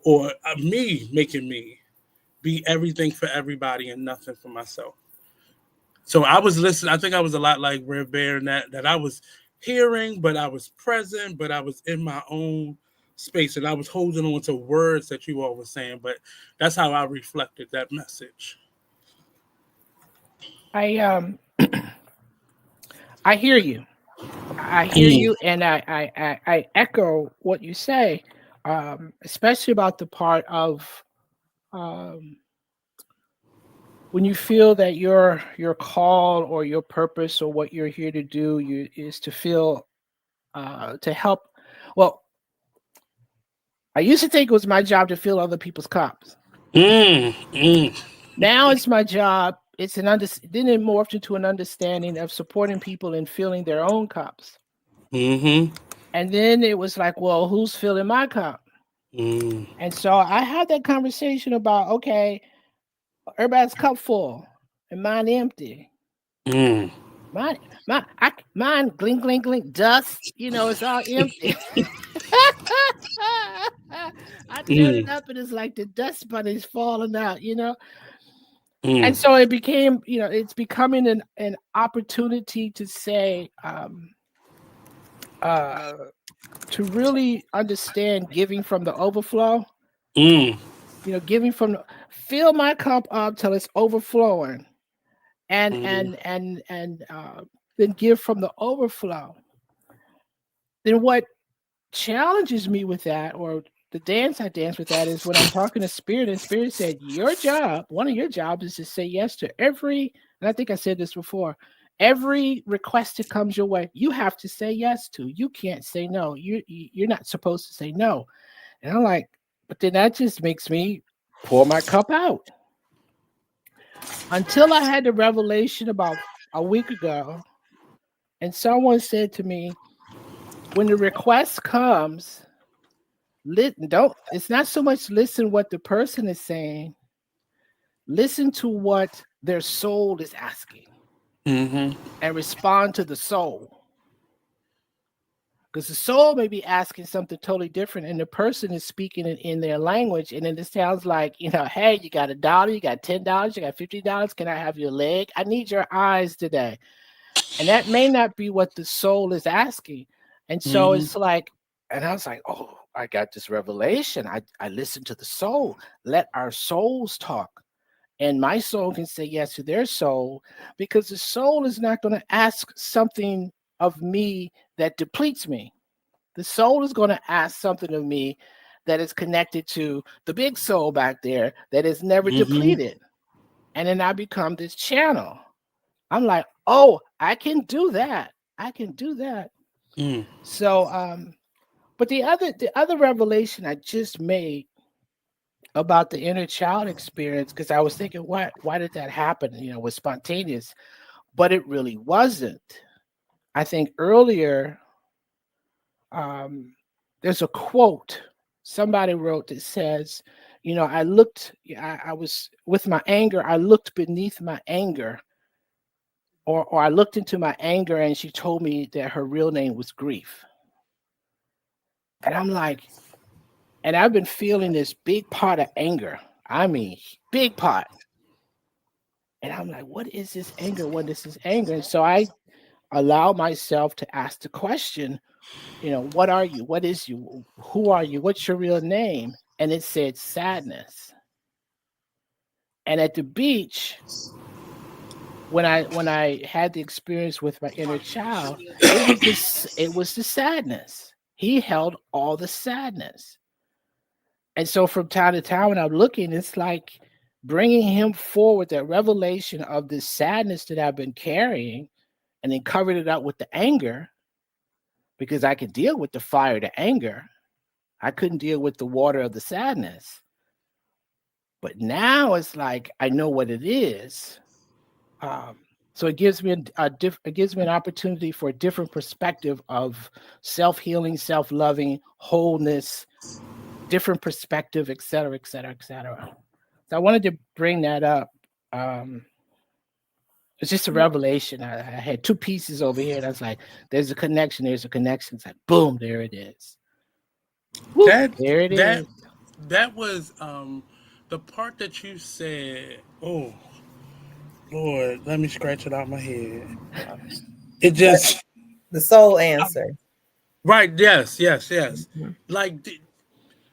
or me making me be everything for everybody and nothing for myself. So I was listening. I think I was a lot like Red Bear in that I was hearing, but I was present, but I was in my own space and I was holding on to words that you all were saying. But that's how I reflected that message. I I hear you. I hear you, and I echo what you say, especially about the part of um, when you feel that your call or your purpose or what you're here to do is to feel to help. Well, I used to think it was my job to fill other people's cups. Mm, mm, Now it's my job. Then it morphed into an understanding of supporting people in filling their own cups. mm-hmm, And then it was like, well, who's filling my cup? mm, And so I had that conversation about, okay, everybody's cup full and mine empty. mm, Mine, mine, glink, glink, glink, dust. It's all empty. I turn it mm, up and it's like the dust bunnies falling out. And mm, so it became, it's becoming an opportunity to say, uh, to really understand giving from the overflow. mm, Giving fill my cup up till it's overflowing, and mm, and and and then give from the overflow. Then what challenges me with that, or the dance I dance with that, is when I'm talking to Spirit, and Spirit said, one of your jobs is to say yes to every, and I think I said this before, every request that comes your way, you have to say yes to. You can't say no. You're not supposed to say no. And I'm like, but then that just makes me pour my cup out. Until I had the revelation about a week ago, and someone said to me, when the request comes, don't, it's not so much listen what the person is saying, listen to what their soul is asking mm-hmm, and respond to the soul. Because the soul may be asking something totally different, and the person is speaking it in their language, and then it sounds like, hey, you got $1, you got $10, you got $50. Can I have your leg? I need your eyes today. And that may not be what the soul is asking. And so mm-hmm, it's like, and I was like, oh, I got this revelation. I listened to the soul. Let our souls talk. And my soul can say yes to their soul, because the soul is not going to ask something of me that depletes me. The soul is going to ask something of me that is connected to the big soul back there that is never mm-hmm, depleted. And then I become this channel. I'm like, oh, I can do that. I can do that. mm, So, but the other revelation I just made about the inner child experience, because I was thinking, why did that happen? Was spontaneous, but it really wasn't. I think earlier, there's a quote somebody wrote that says, I was with my anger, I looked beneath my anger, or I looked into my anger, and she told me that her real name was grief. And I'm like, and I've been feeling this big pot of anger. I mean, big pot. And I'm like, what is this anger? What is this anger? And so I allow myself to ask the question, what are you? What is you? Who are you? What's your real name? And it said sadness. And at the beach, when I had the experience with my inner child, it was the sadness. He held all the sadness. And so from time to time when I'm looking, it's like bringing him forward, that revelation of this sadness that I've been carrying, and then covered it up with the anger, because I could deal with the fire, the anger. I couldn't deal with the water of the sadness. But now it's like I know what it is. So it gives me it gives me an opportunity for a different perspective of self-healing, self-loving, wholeness, different perspective, et cetera, et cetera, et cetera. So I wanted to bring that up. It's just a revelation. I had two pieces over here, and I was like, "There's a connection. There's a connection." It's like, boom, there it is. Woo, there it is. That was the part that you said. Oh Lord, let me scratch it out my head. It just The soul answer. right. Yes. Mm-hmm. Like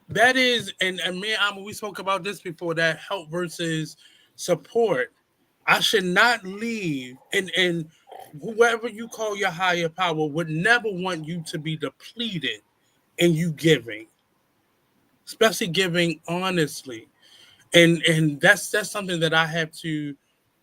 that is, and me and Amma, we spoke about this before. That help versus support. I should not leave, and whoever you call your higher power would never want you to be depleted in you giving, especially giving honestly. And that's something that I have to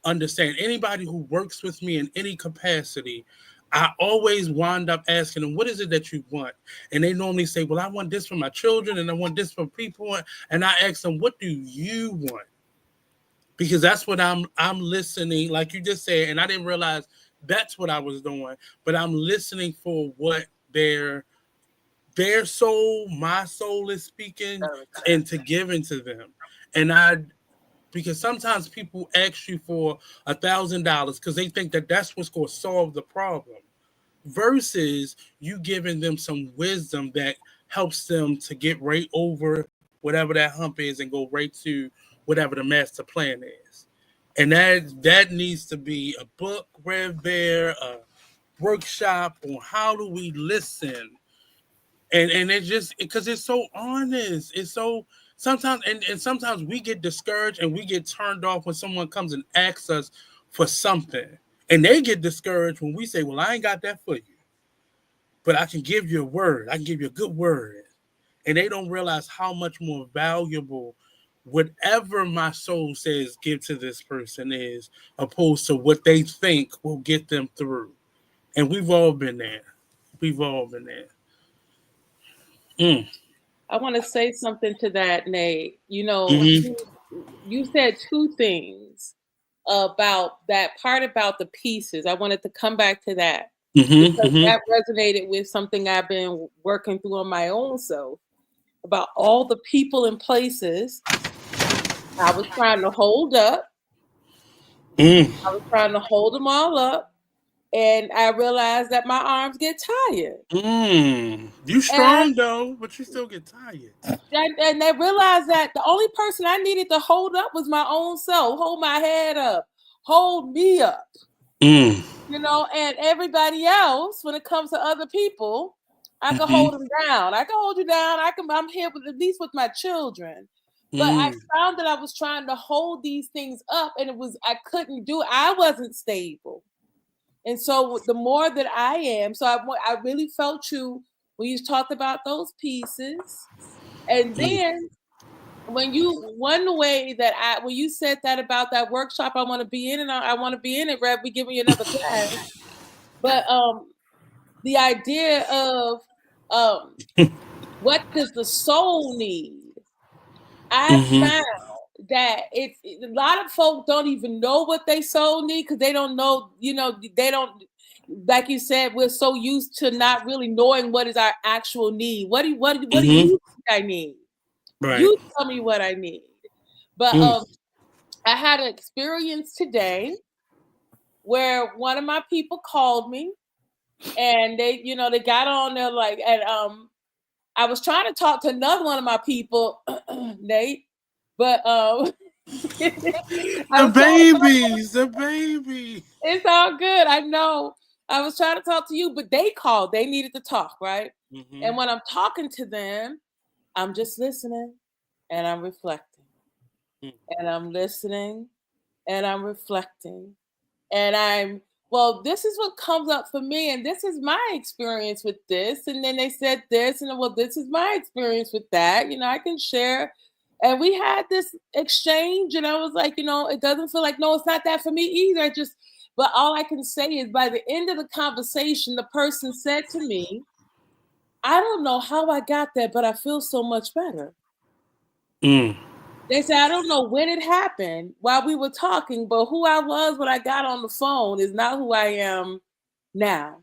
understand. Anybody who works with me in any capacity, I always wind up asking them, what is it that you want? And they normally say, well, I want this for my children and I want this for people. And I ask them, what do you want? Because that's what I'm listening, like you just said, and I didn't realize that's what I was doing, but I'm listening for what their soul, my soul is speaking and to give into them. And because sometimes people ask you for $1,000 because they think that that's what's going to solve the problem, versus you giving them some wisdom that helps them to get right over whatever that hump is and go right to whatever the master plan is. And that needs to be a book read there, a workshop on how do we listen. And it's just because it's so honest. It's so sometimes and sometimes we get discouraged and we get turned off when someone comes and asks us for something. And they get discouraged when we say, well, I ain't got that for you. But I can give you a word. I can give you a good word. And they don't realize how much more valuable whatever my soul says give to this person is, opposed to what they think will get them through. And we've all been there. We've all been there. I want to say something to that, Nate. Mm-hmm. You said two things about that part about the pieces. I wanted to come back to that because that resonated with something I've been working through on my own self about all the people and places I was trying to hold up. I was trying to hold them all up. And I realized that my arms get tired. You strong though, but you still get tired. And I realized that the only person I needed to hold up was my own self. Hold my head up. Hold me up. And everybody else, when it comes to other people, I can hold them down. I can hold you down. I'm here with at least with my children. But I found that I was trying to hold these things up and I couldn't do it. I wasn't stable. And so the more that I am, so I really felt you when you talked about those pieces. And then when you said that about that workshop, I want to be in, and I want to be in it, Rev, we giving you another class. But the idea of what does the soul need? I found that a lot of folk don't even know what they soul need because they don't know, they don't, like you said, we're so used to not really knowing what is our actual need. What do you think I need? Right. You tell me what I need. But I had an experience today where one of my people called me and they got on there and I was trying to talk to another one of my people, Nate, but I The was trying to babies, the baby. It's all good. I know. I was trying to talk to you, but they called. They needed to talk, right? And when I'm talking to them, I'm just listening and I'm reflecting. And I'm listening and I'm reflecting. And well, this is what comes up for me. And this is my experience with this. And then they said this, and well, this is my experience with that. I can share. And we had this exchange, and I was like, it doesn't feel like, no, it's not that for me either. But all I can say is by the end of the conversation, the person said to me, I don't know how I got that, but I feel so much better. They said, I don't know when it happened while we were talking, but who I was when I got on the phone is not who I am now.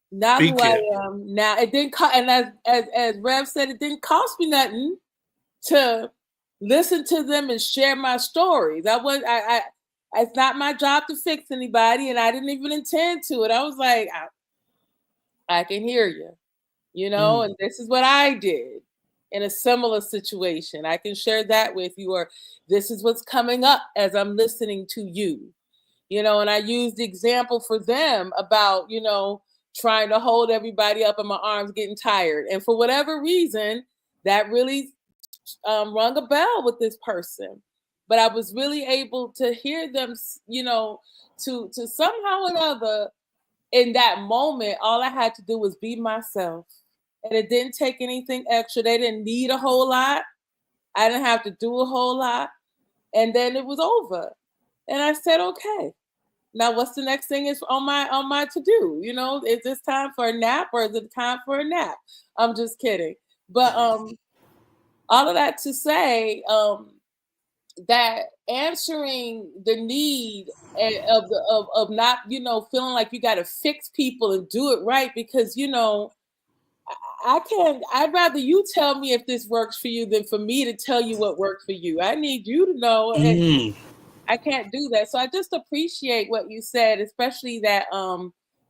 Not who I am now. It didn't cost, and as Rev said, it didn't cost me nothing to listen to them and share my stories. It's not my job to fix anybody, and I didn't even intend to. And I was like, I can hear you, and this is what I did in a similar situation. I can share that with you, or this is what's coming up as I'm listening to you, and I used the example for them about, trying to hold everybody up in my arms, getting tired. And for whatever reason, that really rung a bell with this person. But I was really able to hear them, to somehow or another, in that moment, all I had to do was be myself. And it didn't take anything extra. They didn't need a whole lot. I didn't have to do a whole lot. And then it was over. And I said, okay, now what's the next thing is on my to-do? Is this time for a nap or is it time for a nap? I'm just kidding. But all of that to say that answering the need of not, feeling like you got to fix people and do it right, because, I'd rather you tell me if this works for you than for me to tell you what worked for you. I need you to know. And I can't do that. So I just appreciate what you said, especially that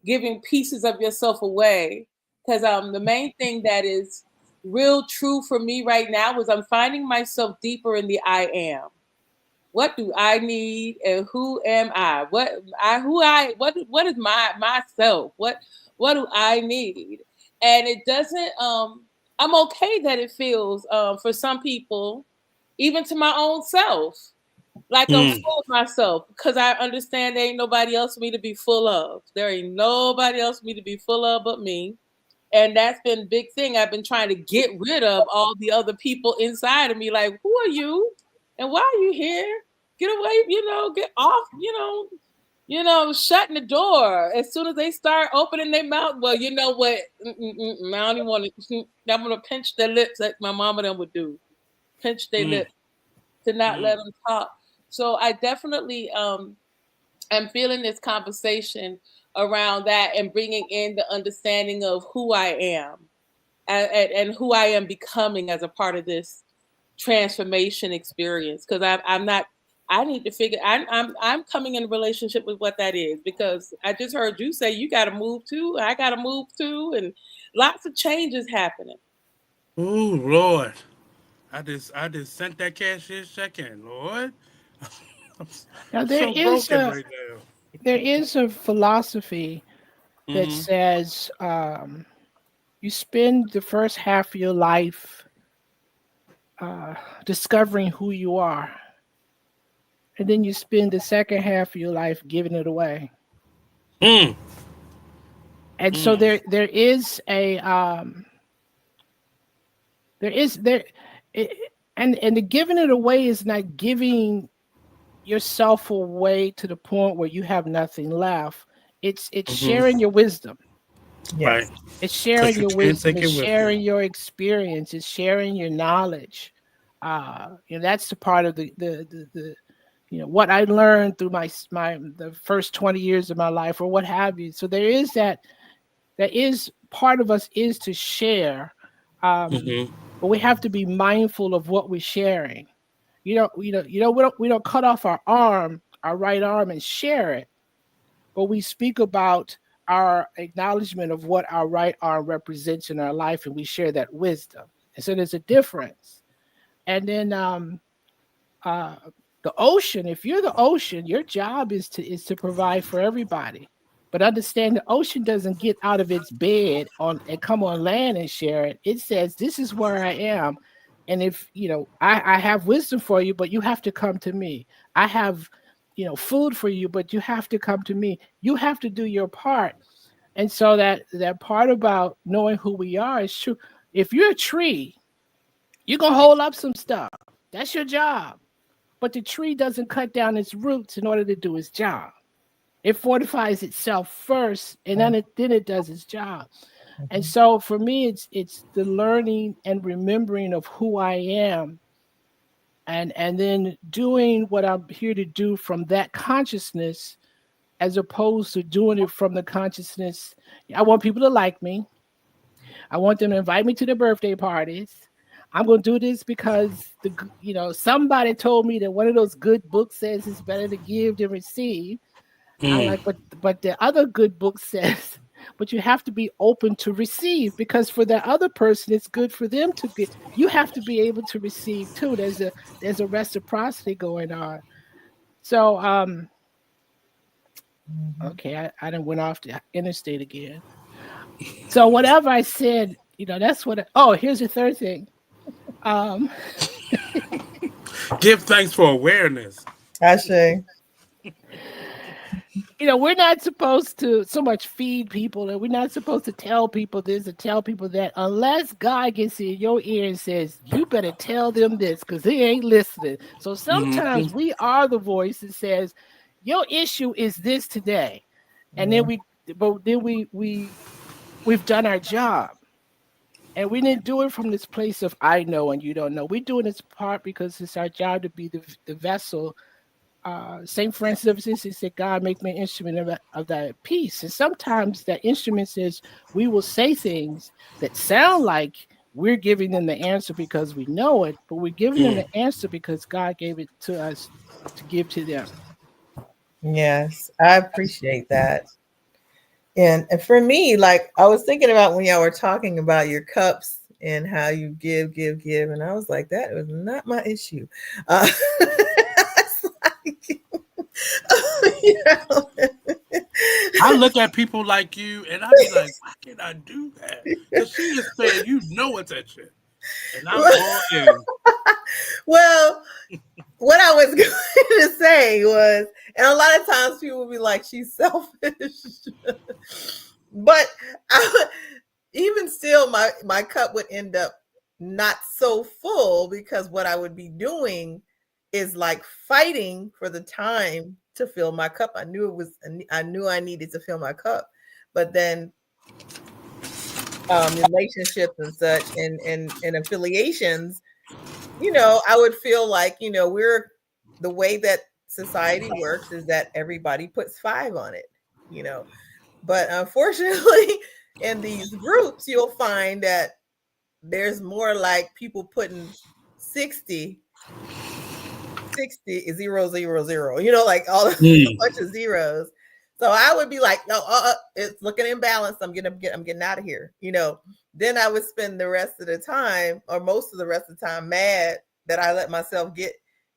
giving pieces of yourself away. Because the main thing that is real true for me right now is I'm finding myself deeper in the I am. What do I need, and who am I? What is myself? What do I need? And it doesn't. I'm okay that it feels for some people, even to my own self, like I'm full of myself, because I understand there ain't nobody else for me to be full of. There ain't nobody else for me to be full of but me. And that's been a big thing. I've been trying to get rid of all the other people inside of me. Like, who are you? And why are you here? Get away, get off, shutting the door. As soon as they start opening their mouth, well, you know what? I don't even want to. I'm going to pinch their lips like my mama them would do. Pinch their lips to not let them talk. So I definitely am feeling this conversation around that and bringing in the understanding of who I am and who I am becoming as a part of this transformation experience. Because I'm not. I need to figure. I'm coming in a relationship with what that is, because I just heard you say you got to move too. I got to move too, and lots of changes happening. Oh Lord. I just sent that cashier's check in, Lord. Now I'm so broken right now. there is a philosophy that says you spend the first half of your life discovering who you are, and then you spend the second half of your life giving it away. And so there is a there is there it, and the giving it away is not giving yourself away to the point where you have nothing left. It's sharing your wisdom. Right. Yes. It's Because sharing you your can't wisdom. take It's it with sharing you. your experience. It's sharing your knowledge. That's the part of the what I learned through the first 20 years of my life, or what have you. So there is part of us is to share, but we have to be mindful of what we're sharing. We don't cut off our right arm, and share it, but we speak about our acknowledgement of what our right arm represents in our life, and we share that wisdom. And so there's a difference. And then the ocean. If you're the ocean, your job is to provide for everybody. But understand, the ocean doesn't get out of its bed on and come on land and share it. It says, "This is where I am, and if I have wisdom for you, but you have to come to me. I have food for you, but you have to come to me. You have to do your part." And so that part about knowing who we are is true. If you're a tree, you're gonna hold up some stuff. That's your job. But the tree doesn't cut down its roots in order to do its job. It fortifies itself first, and then it does its job. And so for me, it's the learning and remembering of who I am, and then doing what I'm here to do from that consciousness, as opposed to doing it from the consciousness. I want people to like me. I want them to invite me to their birthday parties. I'm going to do this because somebody told me that one of those good books says it's better to give than receive. I'm like, but the other good book says, but you have to be open to receive, because for that other person, it's good for them to get. You have to be able to receive too. There's a reciprocity going on. So okay, I done went off the interstate again. So whatever I said, that's what. Here's the third thing. Give thanks for awareness. Ashe. We're not supposed to so much feed people, and we're not supposed to tell people this or tell people that, unless God gets in your ear and says, you better tell them this, because they ain't listening. So sometimes we are the voice that says, your issue is this today. And then we've done our job. And we didn't do it from this place of I know and you don't know. We're doing this part because it's our job to be the vessel. St. Francis of Assisi said, God, make me an instrument of that peace. And sometimes that instrument says we will say things that sound like we're giving them the answer because we know it, but we're giving them the answer because God gave it to us to give to them. Yes, I appreciate that. And for me, like I was thinking about when y'all were talking about your cups and how you give, and I was like, that was not my issue. I look at people like you and I be like, why can't I do that? Because she is saying, it's that shit. And I'm all in. Well, what I was going to say was, and a lot of times people will be like, she's selfish. But even still, my cup would end up not so full, because what I would be doing is like fighting for the time to fill my cup. I knew I needed to fill my cup, but then relationships and such and affiliations, I would feel like, we're the way that society works is that everybody puts 5 on it, but unfortunately in these groups, you'll find that there's more like people putting 60 0 0 0, like all a bunch of zeros. So I would be like, no, it's looking imbalanced. I'm getting out of here. Then I would spend the rest of the time, or most of the rest of the time, mad that I let myself get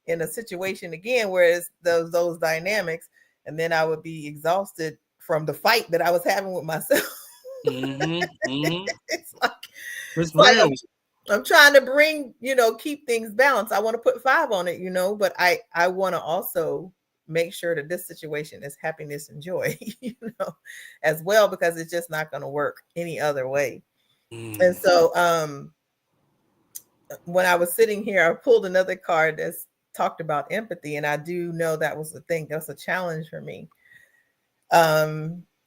in a situation again, whereas those dynamics, and then I would be exhausted from the fight that I was having with myself. It's like, it's real. I'm trying to bring, keep things balanced. I want to put 5 on it, but I want to also make sure that this situation is happiness and joy, as well, because it's just not going to work any other way. And so when I was sitting here, I pulled another card that's talked about empathy. And I do know that was the thing. That's a challenge for me.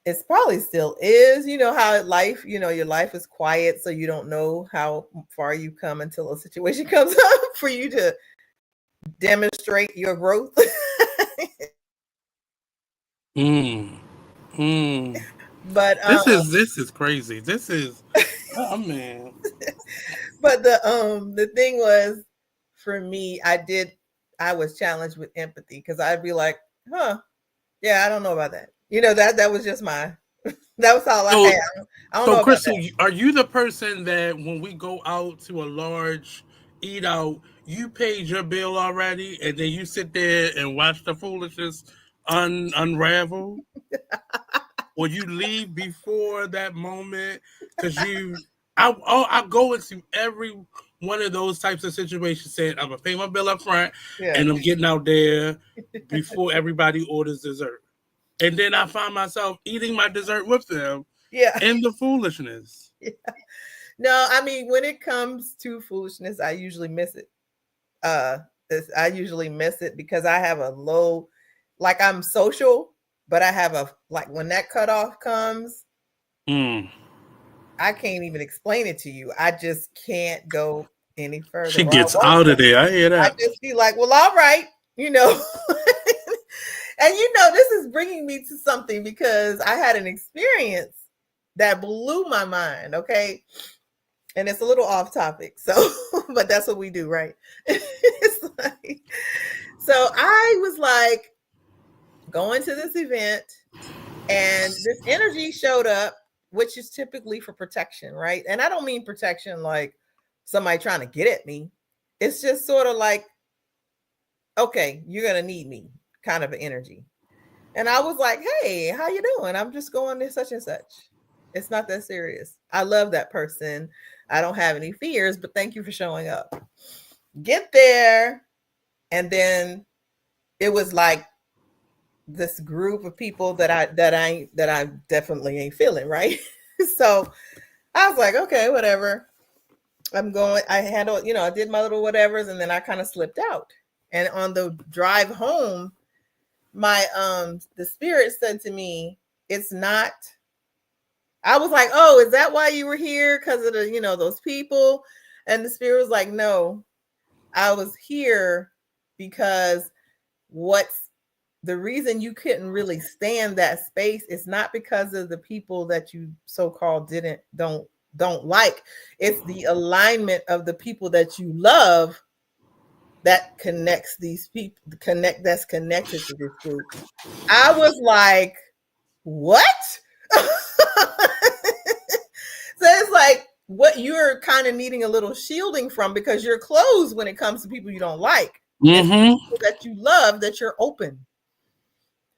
It's probably still is, how life, your life is quiet. So you don't know how far you come until a situation comes up for you to demonstrate your growth. But this is crazy. This is, oh man. But the thing was, for me, I was challenged with empathy, because I'd be like, yeah, I don't know about that. That was just that was all I had. I don't know Crystal, about that. are you the person that when we go out to a large eat out, you paid your bill already, and then you sit there and watch the foolishness unravel, or you leave before that moment because I go into every one of those types of situations saying I'm gonna pay my bill up front Yeah. and I'm getting out there before everybody orders dessert. And then I find myself eating my dessert with them Yeah. in the foolishness. No, I mean, when it comes to foolishness, I usually miss it. I usually miss it because I have a low, like I'm social, but I have a, like when that cutoff comes, Mm. I can't even explain it to you. I just can't go any further. She Or I gets won't out go. of there. I hear I that. just be like, well, all right, you know. And this is bringing me to something because I had an experience that blew my mind. Okay. And it's a little off topic. So, but that's what we do, right? It's like, so I was like going to this event and this energy showed up, which is typically for protection, right? And I don't mean protection like somebody trying to get at me. It's just sort of like, okay, you're going to need me kind of an energy. And I was like, hey, how you doing? I'm just going to such and such. It's not that serious. I love that person. I don't have any fears, but thank you for showing up. Get there. And then it was like this group of people that I definitely ain't feeling, right? So I was like, okay, whatever. I'm going, I handled, I did my little whatevers and then I kind of slipped out. And on the drive home, my the spirit said to me, it's not. I was like, oh, is that why you were here? Because of the, those people? And the spirit was like, no, I was here because what's the reason you couldn't really stand that space is not because of the people that you so-called don't like. It's the alignment of the people that you love that connects these people, that's connected to this group. I was like, what? So it's like what you're kind of needing a little shielding from because you're closed when it comes to people you don't like. And people that you love, that you're open.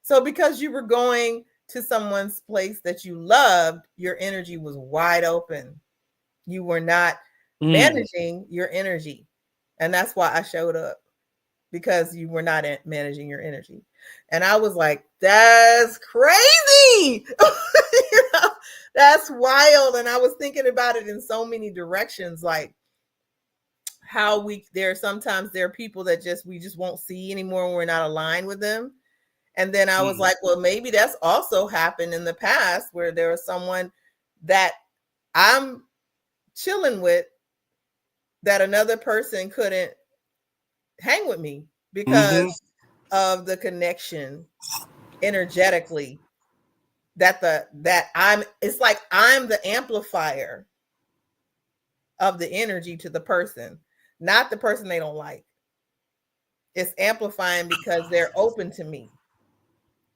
So because you were going to someone's place that you loved, your energy was wide open. You were not managing your energy. And that's why I showed up, because you were not managing your energy. And I was like, that's crazy. That's wild. And I was thinking about it in so many directions, like how sometimes there are people that we just won't see anymore when we're not aligned with them. And then I was like, well, maybe that's also happened in the past where there was someone that I'm chilling with that another person couldn't hang with me because of the connection energetically it's like I'm the amplifier of the energy to the person, not the person they don't like. It's amplifying because they're open to me.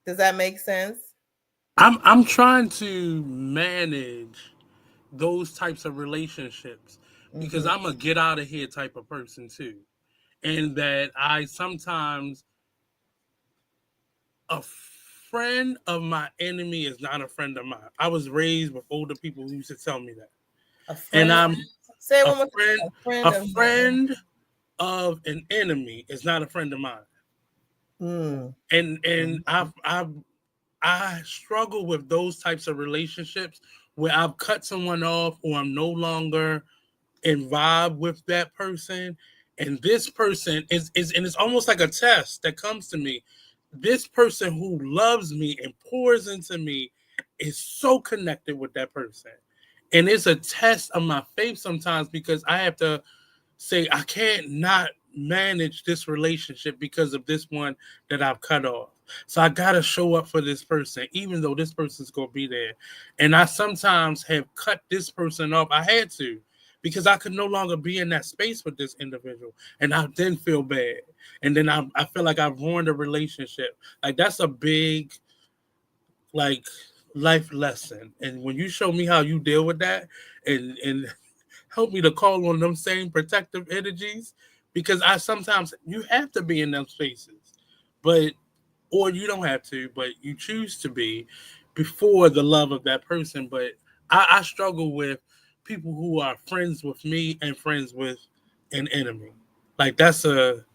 Does that make sense? I'm trying to manage those types of relationships because I'm a get out of here type of person too. And that I sometimes, a friend of my enemy is not a friend of mine. I was raised with older people who used to tell me that. A friend. And I'm Say it a one more friend, time. a friend of an enemy is not a friend of mine. And I struggle with those types of relationships where I've cut someone off or I'm no longer in vibe with that person. And this person is and it's almost like a test that comes to me. This person who loves me and pours into me is so connected with that person. And it's a test of my faith sometimes because I have to say I can't not manage this relationship because of this one that I've cut off. So I gotta show up for this person, even though this person's gonna be there. And I sometimes have cut this person off. I had to because I could no longer be in that space with this individual. And I then feel bad. And then I feel like I've ruined a relationship. Like that's a big like life lesson. And when you show me how you deal with that and help me to call on them same protective energies, because I sometimes you have to be in them spaces, but or you don't have to, but you choose to be before the love of that person. But I struggle with people who are friends with me and friends with an enemy. Like that's a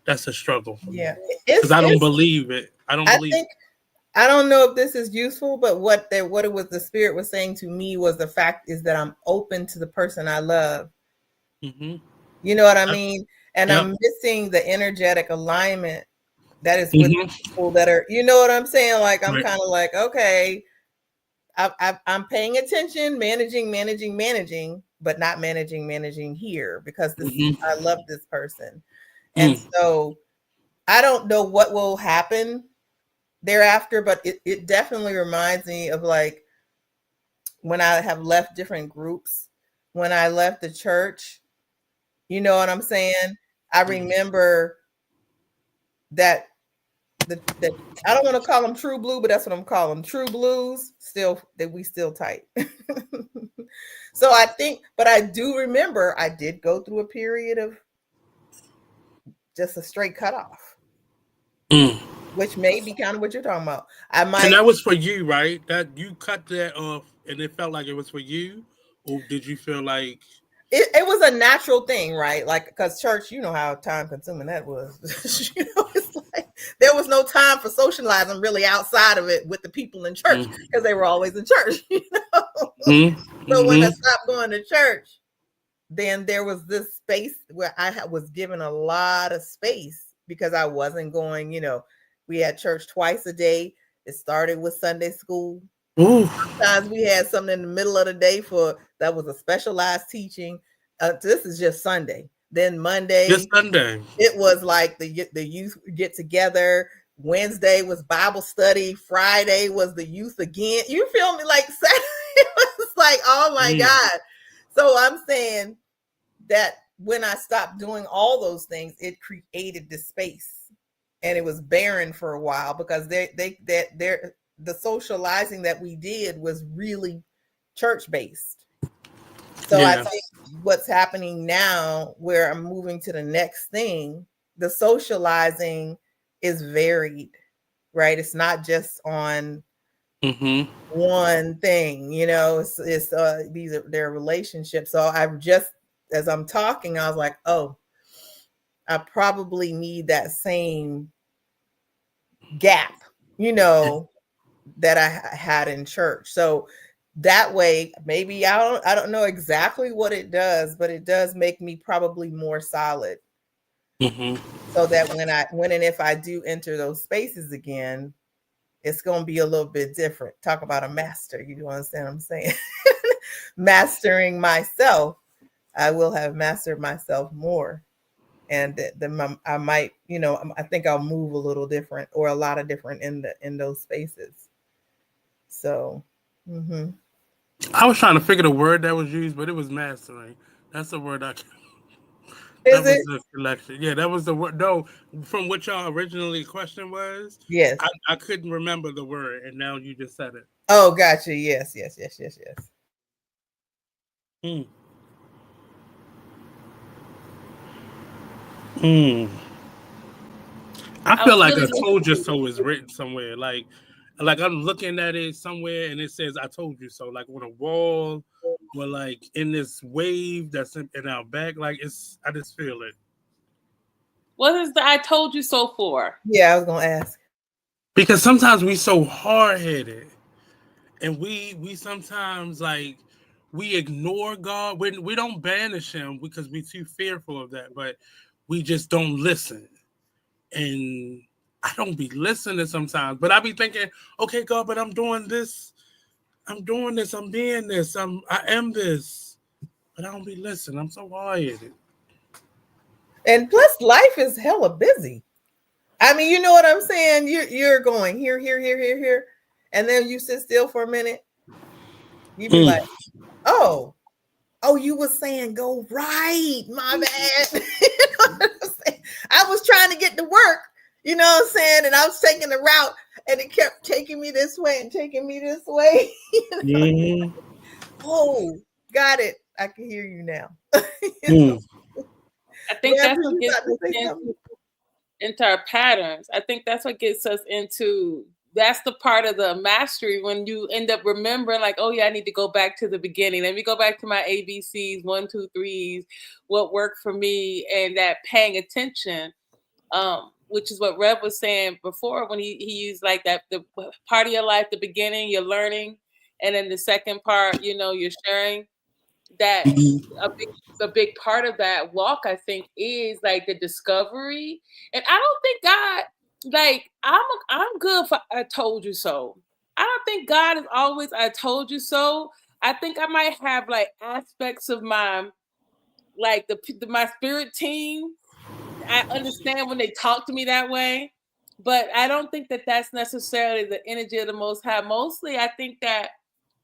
struggle for me Yeah, because I don't believe it. I don't I believe think I don't know if this is useful, but what it was the spirit was saying to me was the fact is that I'm open to the person I love. it. Mm-hmm. You know what I mean? And Yep. I'm missing the energetic alignment that is with Mm-hmm. people that are, you know what I'm saying? Like I'm Right. kind of like, okay, I'm paying attention, managing, but not managing here because Mm-hmm. I love this person. And Mm. so I don't know what will happen thereafter, but it definitely reminds me of like when I have left different groups, when I left the church, you know what I'm saying? I remember that the I don't want to call them true blue, but that's what I'm calling them. True blues, still that we still tight. So I think, but I do remember I did go through a period of just a straight cutoff, Mm. which may be kind of what you're talking about. I And might that was for you, right? That you cut that off, and it felt like it was for you, or did you feel like? it was a natural thing, right? Like, because church, you know how time consuming that was. It's like there was no time for socializing really outside of it with the people in church Mm. because they were always in church. Mm-hmm. So when I Mm-hmm. stopped going to church, then there was this space where was given a lot of space because I wasn't going. We had church twice a day. It started with Sunday school. Ooh. Sometimes we had something in the middle of the day that was a specialized teaching. This is just Sunday. Then This Monday, Sunday. it was like the youth get together. Wednesday was Bible study. Friday was the youth again. You feel me? Like Saturday, it was like, oh my Mm. God. So I'm saying that when I stopped doing all those things, it created the space, and it was barren for a while because the socializing that we did was really church based. So I Yeah. think what's happening now, where I'm moving to the next thing, the socializing is varied, right? It's not just on Mm-hmm. one thing, it's these are their relationships. So I've just, as I'm talking, I was like, oh, I probably need that same gap, that I had in church. So that way, maybe I don't know exactly what it does, but it does make me probably more solid. Mm-hmm. So that when and if I do enter those spaces again, it's going to be a little bit different. Talk about a master. You understand what I'm saying? Mastering myself, I will have mastered myself more. And then I might, I think I'll move a little different or a lot of different in those spaces. So, I was trying to figure the word that was used, but it was mastering. That's the word I. That is was it? the selection. Yeah, that was the word. No, from what y'all originally question was, Yes. I couldn't remember the word, and now you just said it. Oh, gotcha. Yes. Hmm. Hmm. I I feel was like really "I told you so" is written somewhere. Like I'm looking at it somewhere, and it says "I told you so," like on a wall, or like in this wave that's in our back. Like it's, I just feel it. what is the I told you so for? Yeah, I was gonna ask. Because sometimes we so hard headed, and we sometimes like we ignore God. We don't banish Him because we're too fearful of that, but we just don't listen. And I don't be listening sometimes, but I be thinking, okay, God, but I'm doing this, I'm being this, I am this, but I don't be listening. I'm so hard headed. And plus, life is hella busy. I mean, you know what I'm saying? You're going here, and then you sit still for a minute. You be like, Mm. oh, you was saying go right. My bad. You know what I'm saying? I was trying to get to work. You know what I'm saying? And I was taking the route, and it kept taking me this way and taking me this way. Mm-hmm. Oh, got it. I can hear you now. Mm. I think Rev, that's were what you gets about to us say something? into our patterns. I think that's what gets us into. That's the part of the mastery when you end up remembering, like, oh yeah, I need to go back to the beginning. Let me go back to my ABCs, 1, 2, 3s, what worked for me, and that paying attention. Which is what Rev was saying before when he used like that, the part of your life, the beginning, you're learning, and then the second part, you're sharing. That Mhm. a big part of that walk, I think, is like the discovery. And I don't think God, like, I'm good for I told you so. I don't think God is always I told you so. I think I might have like aspects of my like my spirit team. I understand when they talk to me that way, but I don't think that that's necessarily the energy of the Most High. Mostly, I think that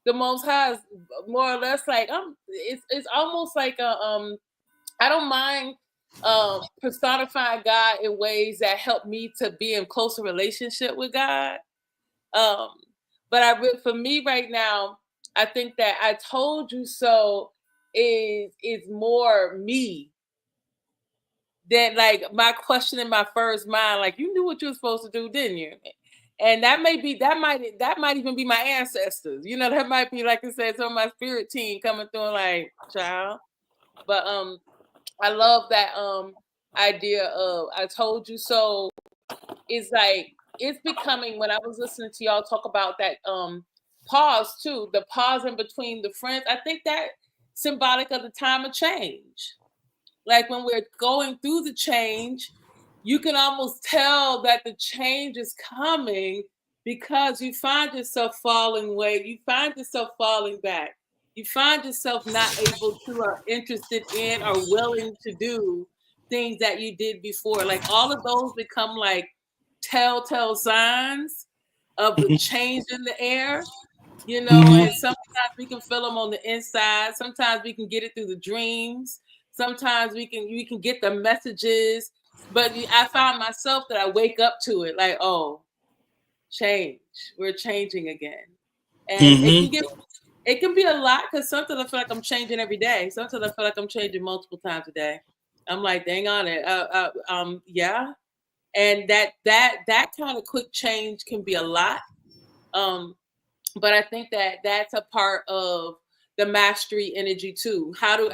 the Most High is more or less like it's almost like a I don't mind personifying God in ways that help me to be in closer relationship with God. Um, but for me right now, I think that I told you so is more me than like my question in my first mind, like you knew what you were supposed to do, didn't you? And that might even be my ancestors. That might be, like I said, some of my spirit team coming through and like, child. But I love that idea of I told you so. It's like it's becoming, when I was listening to y'all talk about that pause too, the pause in between the friends, I think that symbolic of the time of change. Like when we're going through the change, you can almost tell that the change is coming because you find yourself falling away. You find yourself falling back. You find yourself not able to or interested in or willing to do things that you did before. Like all of those become like telltale signs of the change in the air. Mhm. And sometimes we can feel them on the inside. Sometimes we can get it through the dreams. Sometimes we can get the messages. But I found myself that I wake up to it like, oh, change. We're changing again. And Mhm. it can be a lot because sometimes I feel like I'm changing every day. Sometimes I feel like I'm changing multiple times a day. I'm like, dang on it. Yeah. And that kind of quick change can be a lot. Um, but I think that that's a part of the mastery energy too. How do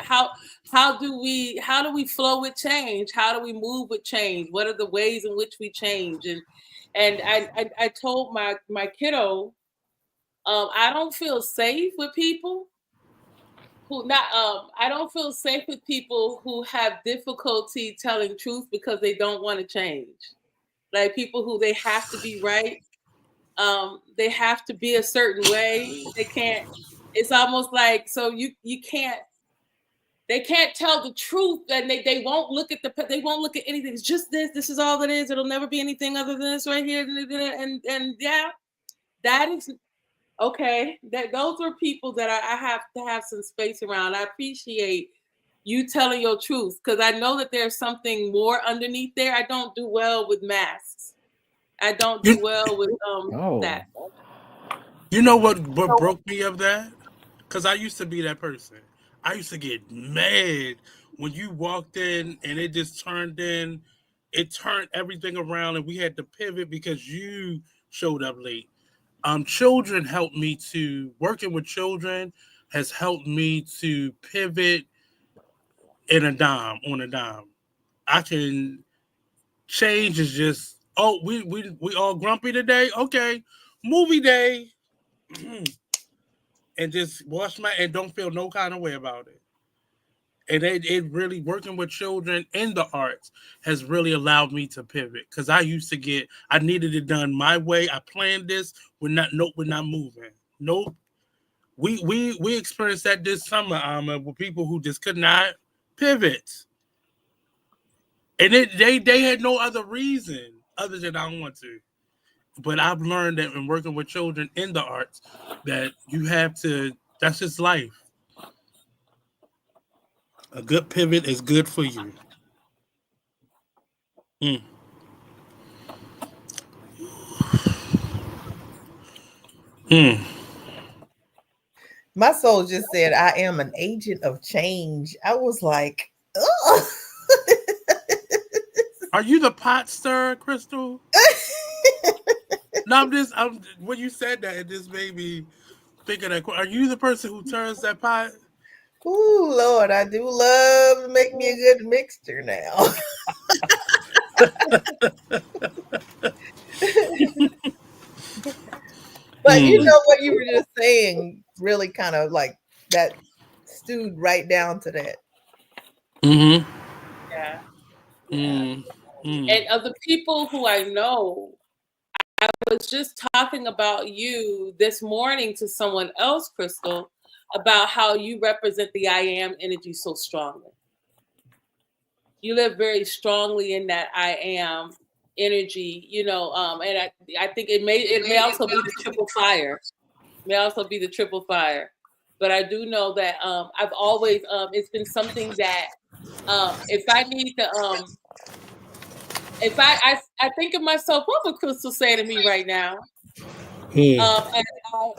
we flow with change? How do we move with change? What are the ways in which we change? And I told my kiddo, I don't feel safe with people who not I don't feel safe with people who have difficulty telling truth because they don't want to change. Like people who they have to be right, they have to be a certain way. They can't. It's almost like so you can't. They can't tell the truth, and they won't look at they won't look at anything. It's just this. This is all it is. It'll never be anything other than this right here. And yeah, that is okay. That those are people that I have to have some space around. I appreciate you telling your truth because I know that there's something more underneath there. I don't do well with masks. I don't You do well with Oh, that. you know what broke me of that? Because I used to be that person. I used to get mad when you walked in and it just turned in. It turned everything around, and we had to pivot because you showed up late. Children helped me to working with children has helped me to pivot in a dime on a dime. I can change is just we all grumpy today. Okay, movie day, and just wash my and don't feel no kind of way about it. And it really working with children in the arts has really allowed me to pivot because I used to I needed it done my way. I planned this. We're not moving. Nope. We experienced that this summer, with people who just could not pivot. And they had no other reason other than I want to. But I've learned that in working with children in the arts that you have to that's just life. A good pivot is good for you. Mm. Mm. My soul just said, I am an agent of change. I was like, ugh. Are you the pot stirrer, Crystal? No, I'm when you said that, it just made me think of that. Are you the person who turns that pot? Ooh, Lord, I do love to make me a good mixture now. But you know what you were just saying really kind of like that stewed right down to that. Mm-hmm. Yeah. Yeah. Mm-hmm. And of the people who I know, I was just talking about you this morning to someone else, Crystal, about how you represent the I am energy so strongly. You live very strongly in that I am energy, and I think it may also be the triple fire. May also be the triple fire. But I do know that I've always it's been something that if I need to if I think of myself, what would Crystal say to me right now? And I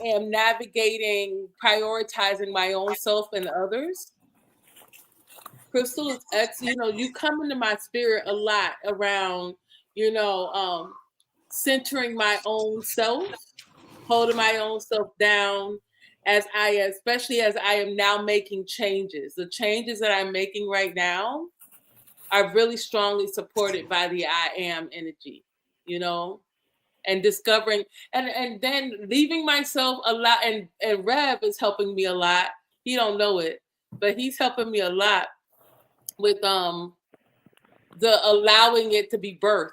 am navigating, prioritizing my own self and others. Crystal is you come into my spirit a lot around, centering my own self, holding my own self down especially as I am now making changes. The changes that I'm making right now are really strongly supported by the I am energy, and discovering and then leaving myself a lot, and Rev is helping me a lot. He don't know it, but he's helping me a lot with the allowing it to be birthed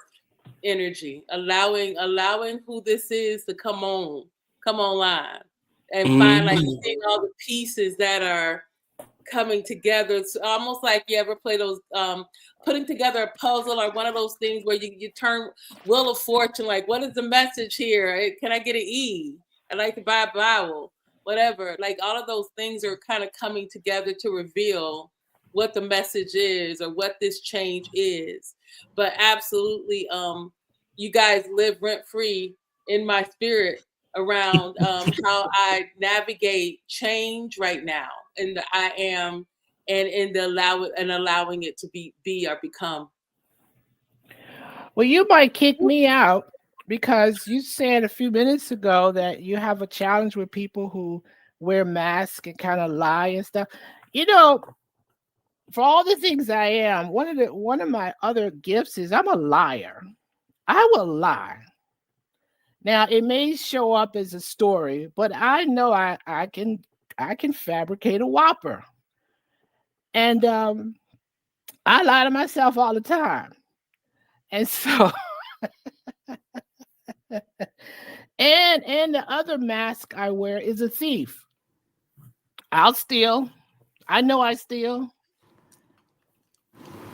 energy, allowing who this is to come online and find like seeing all the pieces that are coming together. It's almost like you ever play those putting together a puzzle or one of those things where you turn Wheel of Fortune, like what is the message here? Can I get an E? I'd like to buy a vowel, whatever. Like all of those things are kind of coming together to reveal what the message is or what this change is. But absolutely, you guys live rent free in my spirit around how I navigate change right now in the I am and in the allowing it to be or become. Well, you might kick me out because you said a few minutes ago that you have a challenge with people who wear masks and kind of lie and stuff. For all the things I am, one of my other gifts is I'm a liar. I will lie. Now it may show up as a story, but I know I can fabricate a whopper. And I lie to myself all the time. And so and the other mask I wear is a thief. I'll steal. I know I steal.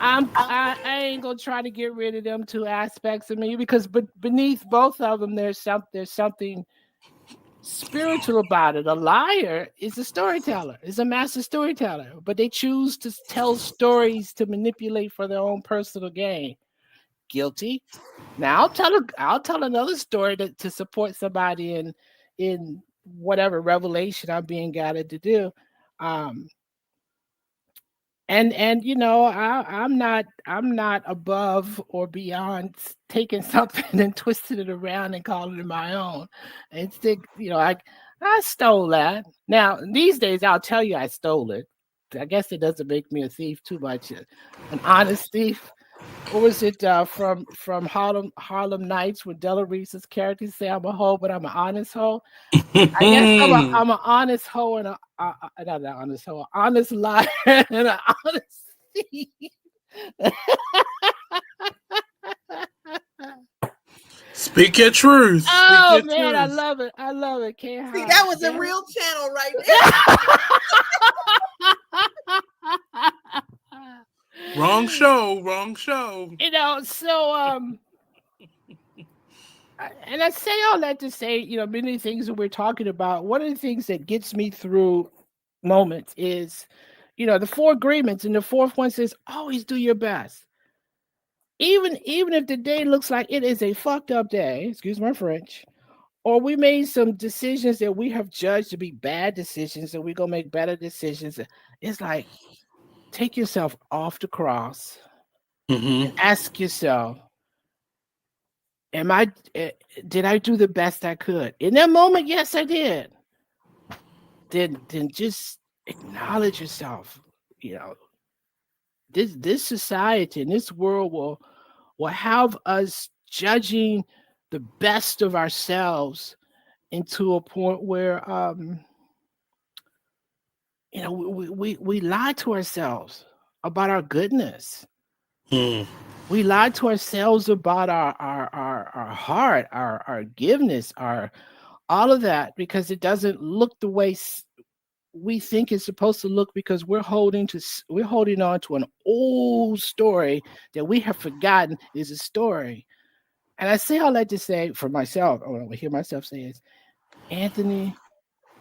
I ain't gonna try to get rid of them two aspects of me because beneath both of them there's something spiritual about it. A liar is a storyteller, is a master storyteller, but they choose to tell stories to manipulate for their own personal gain. Guilty. Now I'll tell another story to support somebody in whatever revelation I'm being guided to do. And I'm not above or beyond taking something and twisting it around and calling it my own. It's I stole that. Now these days I'll tell you I stole it. I guess it doesn't make me a thief too much. An honest thief. What was it from Harlem Nights when Della Reese's characters say I'm a hoe, but I'm an honest hoe? I guess I'm an honest hoe and not an honest hoe, an honest liar and an honest thief. Speak your truth. Oh Speak your man, I truth. love it. I love it. Can't See, hide. that was a real channel right there. Wrong show. Wrong show. So and I say all that to say, many things that we're talking about. One of the things that gets me through moments is, the 4 agreements, and the 4th one says, always do your best. Even if the day looks like it is a fucked up day, excuse my French, or we made some decisions that we have judged to be bad decisions, and we're gonna make better decisions. It's like, take yourself off the cross and Mm-hmm. ask yourself, am I did I do the best I could? In that moment, yes, I did. Then just acknowledge yourself. You know, this society and this world will have us judging the best of ourselves into a point where we lie to ourselves about our goodness. Mm. We lie to ourselves about our heart, our giveness, our all of that, because it doesn't look the way we think it's supposed to look, because we're holding on to an old story that we have forgotten is a story. And I say all that to say for myself, or I hear myself say is, Anthony,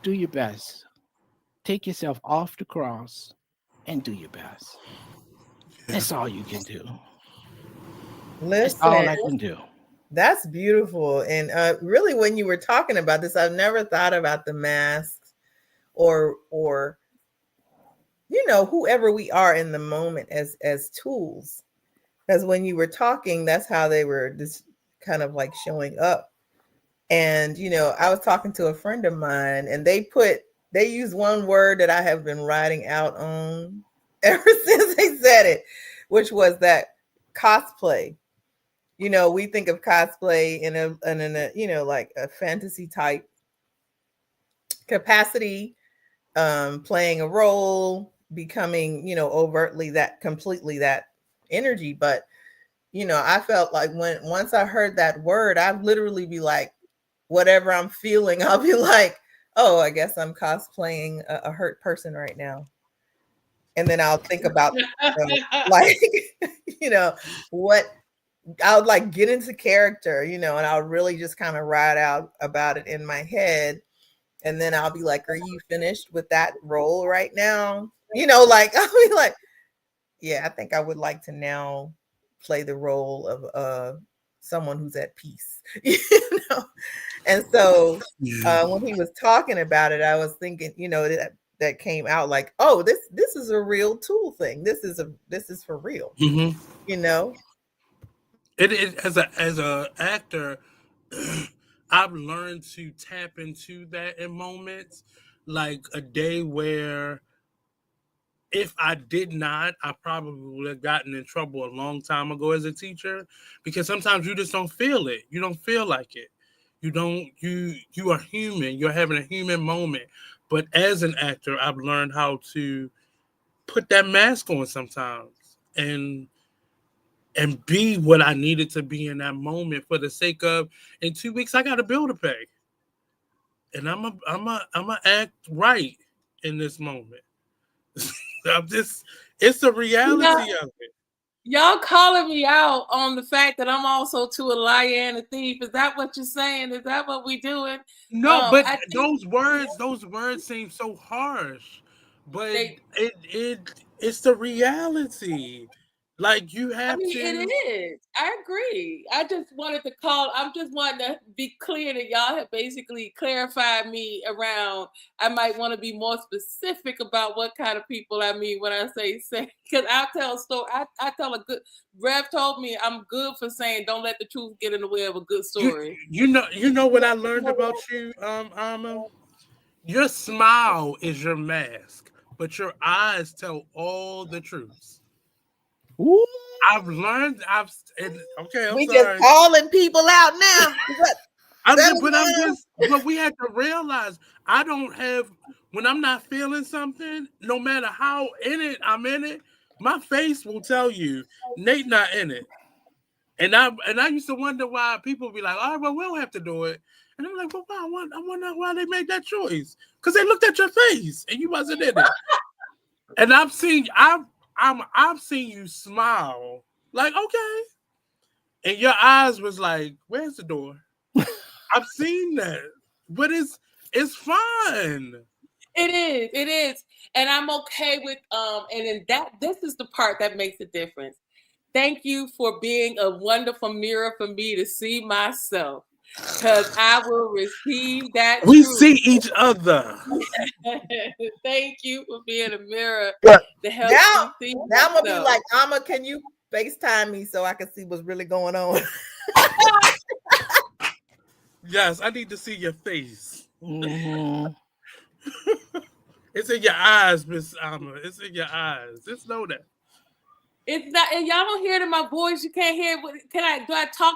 do your best. Take yourself off the cross and do your best. That's all you can do. That's Listen, all I can do. that's beautiful. And really, when you were talking about this, I've never thought about the masks or whoever we are in the moment as tools. Because when you were talking, that's how they were just kind of like showing up. And I was talking to a friend of mine, and they used one word that I have been writing out on ever since they said it, which was that cosplay. We think of cosplay in a like a fantasy type capacity, playing a role, becoming, overtly that, completely that energy. But I felt like once I heard that word, I'd literally be like, whatever I'm feeling, I'll be like, oh, I guess I'm cosplaying a hurt person right now. And then I'll think about, like, you know, what I would like get into character, and I'll really just kind of ride out about it in my head. And then I'll be like, are you finished with that role right now? Like, I'll be like, yeah, I think I would like to now play the role of someone who's at peace. know. And so Yeah. when he was talking about it, I was thinking, that came out like, oh, this is a real tool thing. This is for real, Mm-hmm. you know. It as a actor, I've learned to tap into that in moments, like a day where if I did not, I probably would have gotten in trouble a long time ago as a teacher, because sometimes you just don't feel it. You don't feel like it. You don't. You are human. You're having a human moment. But as an actor, I've learned how to put that mask on sometimes and be what I needed to be in that moment for the sake of, in 2 weeks I got a bill to pay, and I'm a act right in this moment. I'm just, it's the reality of it. Y'all calling me out on the fact that I'm also too a liar and a thief. Is that what you're saying? Is that what we doing? No, but I think those words seem so harsh, but they it's the reality. Like you I have mean, it to. is. I agree. I just wanted to call. I'm just wanting to be clear that y'all have basically clarified me around. I might want to be more specific about what kind of people I mean when I say, because I tell a story. I tell a good. Rev told me I'm good for saying don't let the truth get in the way of a good You story. you know what I learned about you, Alma? Your smile is your mask, but your eyes tell all the truths. Ooh. I've learned. Okay. I'm We just sorry. calling people out now. What I'm that just, was but I'm going on? just, but we have to realize I don't have, when I'm not feeling something, no matter how in it I'm in it, my face will tell you Nate not in it. And I used to wonder why people be like, all right, well, we don't have to do it. And I'm like, well, why? I wonder why they made that choice. Because they looked at your face and you wasn't in it. And I've seen you smile, like, okay. And your eyes was like, where's the door? I've seen that. But it's fun. It is. It is. And I'm okay with and in that this is the part that makes a difference. Thank you for being a wonderful mirror for me to see myself. because I will receive that We truth. see each other. Thank you for being a mirror Yeah. to help Now, me see now I'm gonna be myself. like, Amma, can you FaceTime me so I can see what's really going on? Yes, I need to see your face. Mhm. It's in your eyes, Miss Alma. It's in your eyes. Just know that. It's not, and y'all don't hear it in my voice. You can't hear it. Do I talk?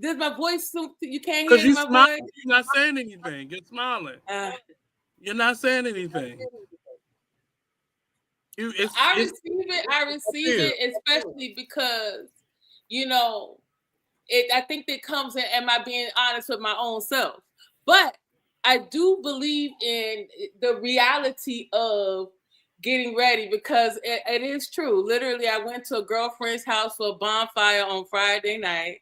Does my voice, you can't hear Because it in you my smiling, voice? you're not saying anything. You're smiling. Uh, You're not saying anything. I It's receive it. I receive clear. it, especially because, you know, I think that comes in, am I being honest with my own self? But I do believe in the reality of getting ready, because it is true. Literally, I went to a girlfriend's house for a bonfire on Friday night.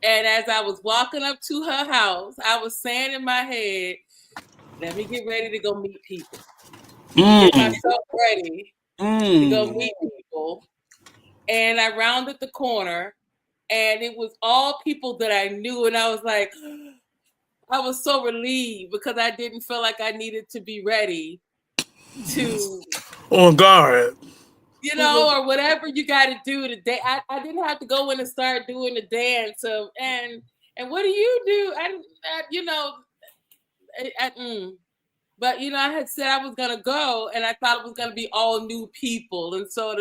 And as I was walking up to her house, I was saying in my head, let me get ready to go meet people. Get myself ready to go meet people. And I rounded the corner, and it was all people that I knew. And I was like, I was so relieved, because I didn't feel like I needed to be ready to, On guard. or whatever you got to do today. I didn't have to go in and start doing the dance of, and what do you do? But I had said I was gonna go, and I thought it was gonna be all new people, and so and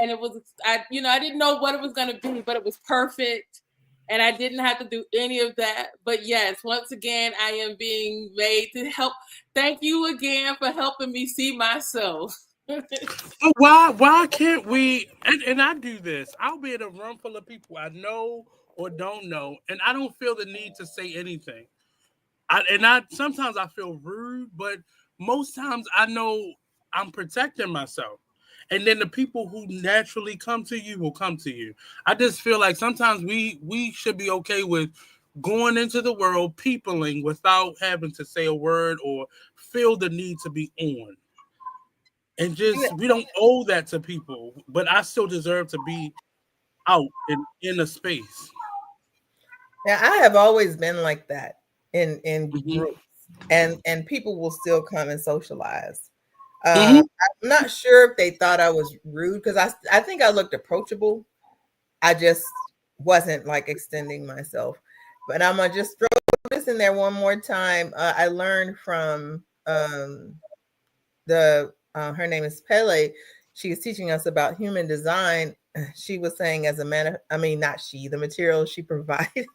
it was, I didn't know what it was gonna be, but it was perfect, and I didn't have to do any of that. But yes, once again, I am being made to help. Thank you again for helping me see myself. But why can't we, and I do this. I'll be in a room full of people I know or don't know, and I don't feel the need to say anything. I sometimes I feel rude, but most times I know I'm protecting myself. And then the people who naturally come to you will come to you. I just feel like sometimes we should be okay with going into the world peopling without having to say a word or feel the need to be on. And just we don't owe that to people, but I still deserve to be out in a space. Now, I have always been like that in Mm-hmm. groups, and people will still come and socialize. Mm-hmm. I'm not sure if they thought I was rude, because I think I looked approachable. I just wasn't like extending myself. But I'm gonna just throw this in there one more time. I learned from the her name is Pele. She was teaching us about human design. She was saying, as a man, I mean, not she, the material she provided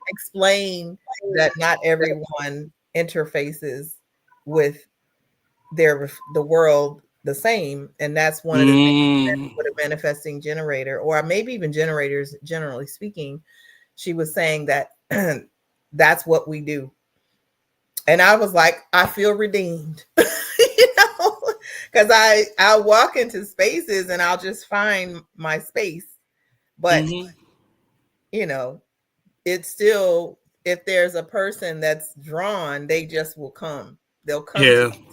explain that not everyone interfaces with the world the same, and that's one of the things Mm. with a manifesting generator, or maybe even generators generally speaking. She was saying that that's what we do, and I was like, I feel redeemed. Because I'll walk into spaces and I'll just find my space, but Mm-hmm. you know it's still, if there's a person that's drawn, they just will come. They'll come to Yeah. me.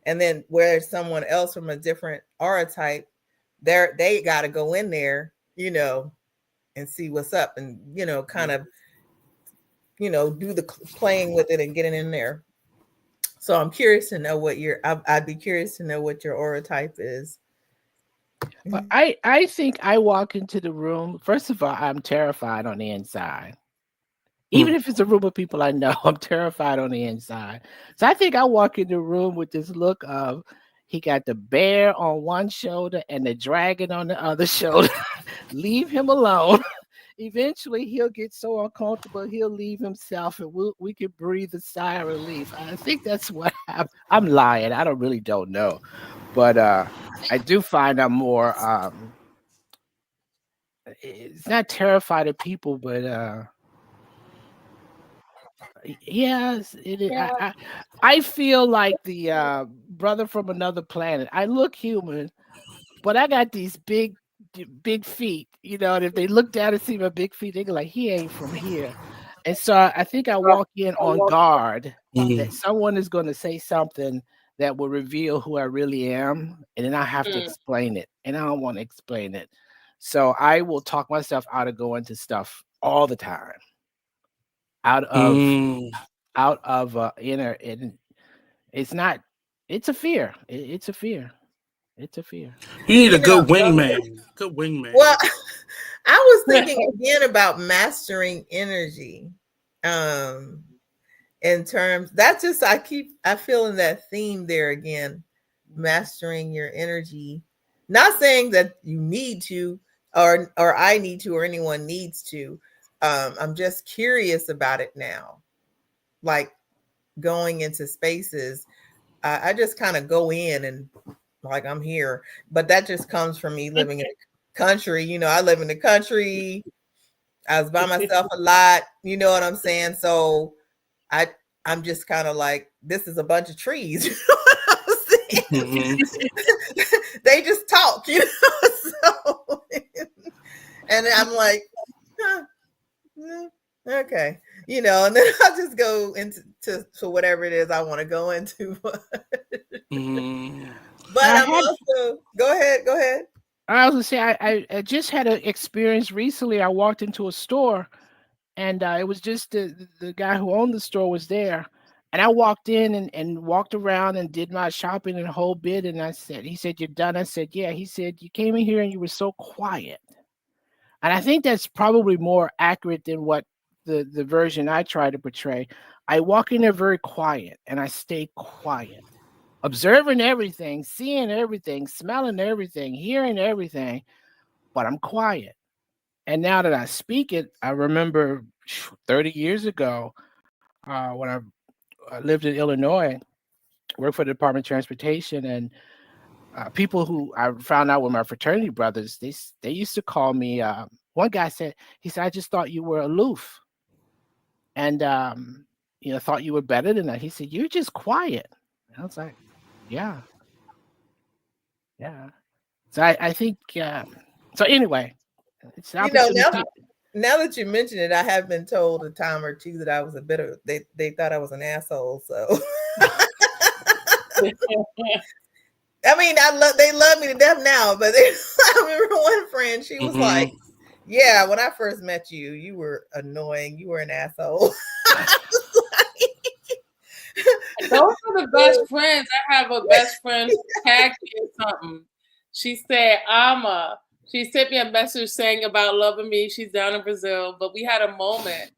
And then where someone else from a different aura type, they got to go in there, and see what's up, and kind of do the playing with it and getting in there. So I'm curious to know I'd be curious to know what your aura type is. Well, I think I walk into the room. First of all, I'm terrified on the inside. Even if it's a room of people I know, I'm terrified on the inside. So I think I walk in the room with this look of, he got the bear on one shoulder and the dragon on the other shoulder. Leave him alone. Eventually, he'll get so uncomfortable, he'll leave himself, and we can breathe a sigh of relief. I think that's what I'm lying. I don't know, but I do find I'm more. It's not terrified of people, but yes, it is. I feel like the brother from another planet. I look human, but I got these big feet, and if they look down and see my big feet, they go like, he ain't from here. And so I think I walk in on guard that someone is going to say something that will reveal who I really am, and then I have to explain it, and I don't want to explain it. So I will talk myself out of going to stuff all the time, out of inner, and it's not. It's a fear. It's a fear. It's a fear. You need a You know, good wingman. Good wingman. well, I was thinking again about mastering energy. In terms, that's just I feel in that theme there again, mastering your energy. Not saying that you need to, or I need to, or anyone needs to. I'm just curious about it now. Like going into spaces, I just kind of go in and like I'm here, but that just comes from me living in the country. You know, I live in the country. I was by myself a lot. You know what I'm saying? So I I'm just kind of like, this is a bunch of trees. You know what I'm saying? They just talk, you know. So, and I'm like, huh, okay, you know, and then I'll just go into to whatever it is I want to go into. But I'm also go ahead. I was gonna say I just had an experience recently. I walked into a store, and it was just the guy who owned the store was there, and I walked in and walked around and did my shopping and a whole bit. And he said, "You're done?" I said, "Yeah." He said, "You came in here and you were so quiet." And I think that's probably more accurate than what the version I try to portray. I walk in there very quiet, and I stay quiet, observing everything, seeing everything, smelling everything, hearing everything, but I'm quiet. And now that I speak it, I remember 30 years ago when I lived in Illinois, worked for the Department of Transportation, and people who I found out were my fraternity brothers, they used to call me. One guy said, "I just thought you were aloof, and thought you were better than that." He said, "You're just quiet." And I was like, "Yeah, yeah." So I think. So anyway, it's an You know, opportunity. now that you mention it, I have been told a time or two that I was a bit of they thought I was an asshole. So I mean, they love me to death now, but I remember one friend, she was like, "Yeah, when I first met you, you were annoying. You were an asshole." Those are the best friends. I have a best friend who tagged me or something. She said, she sent me a message saying about loving me. She's down in Brazil, but we had a moment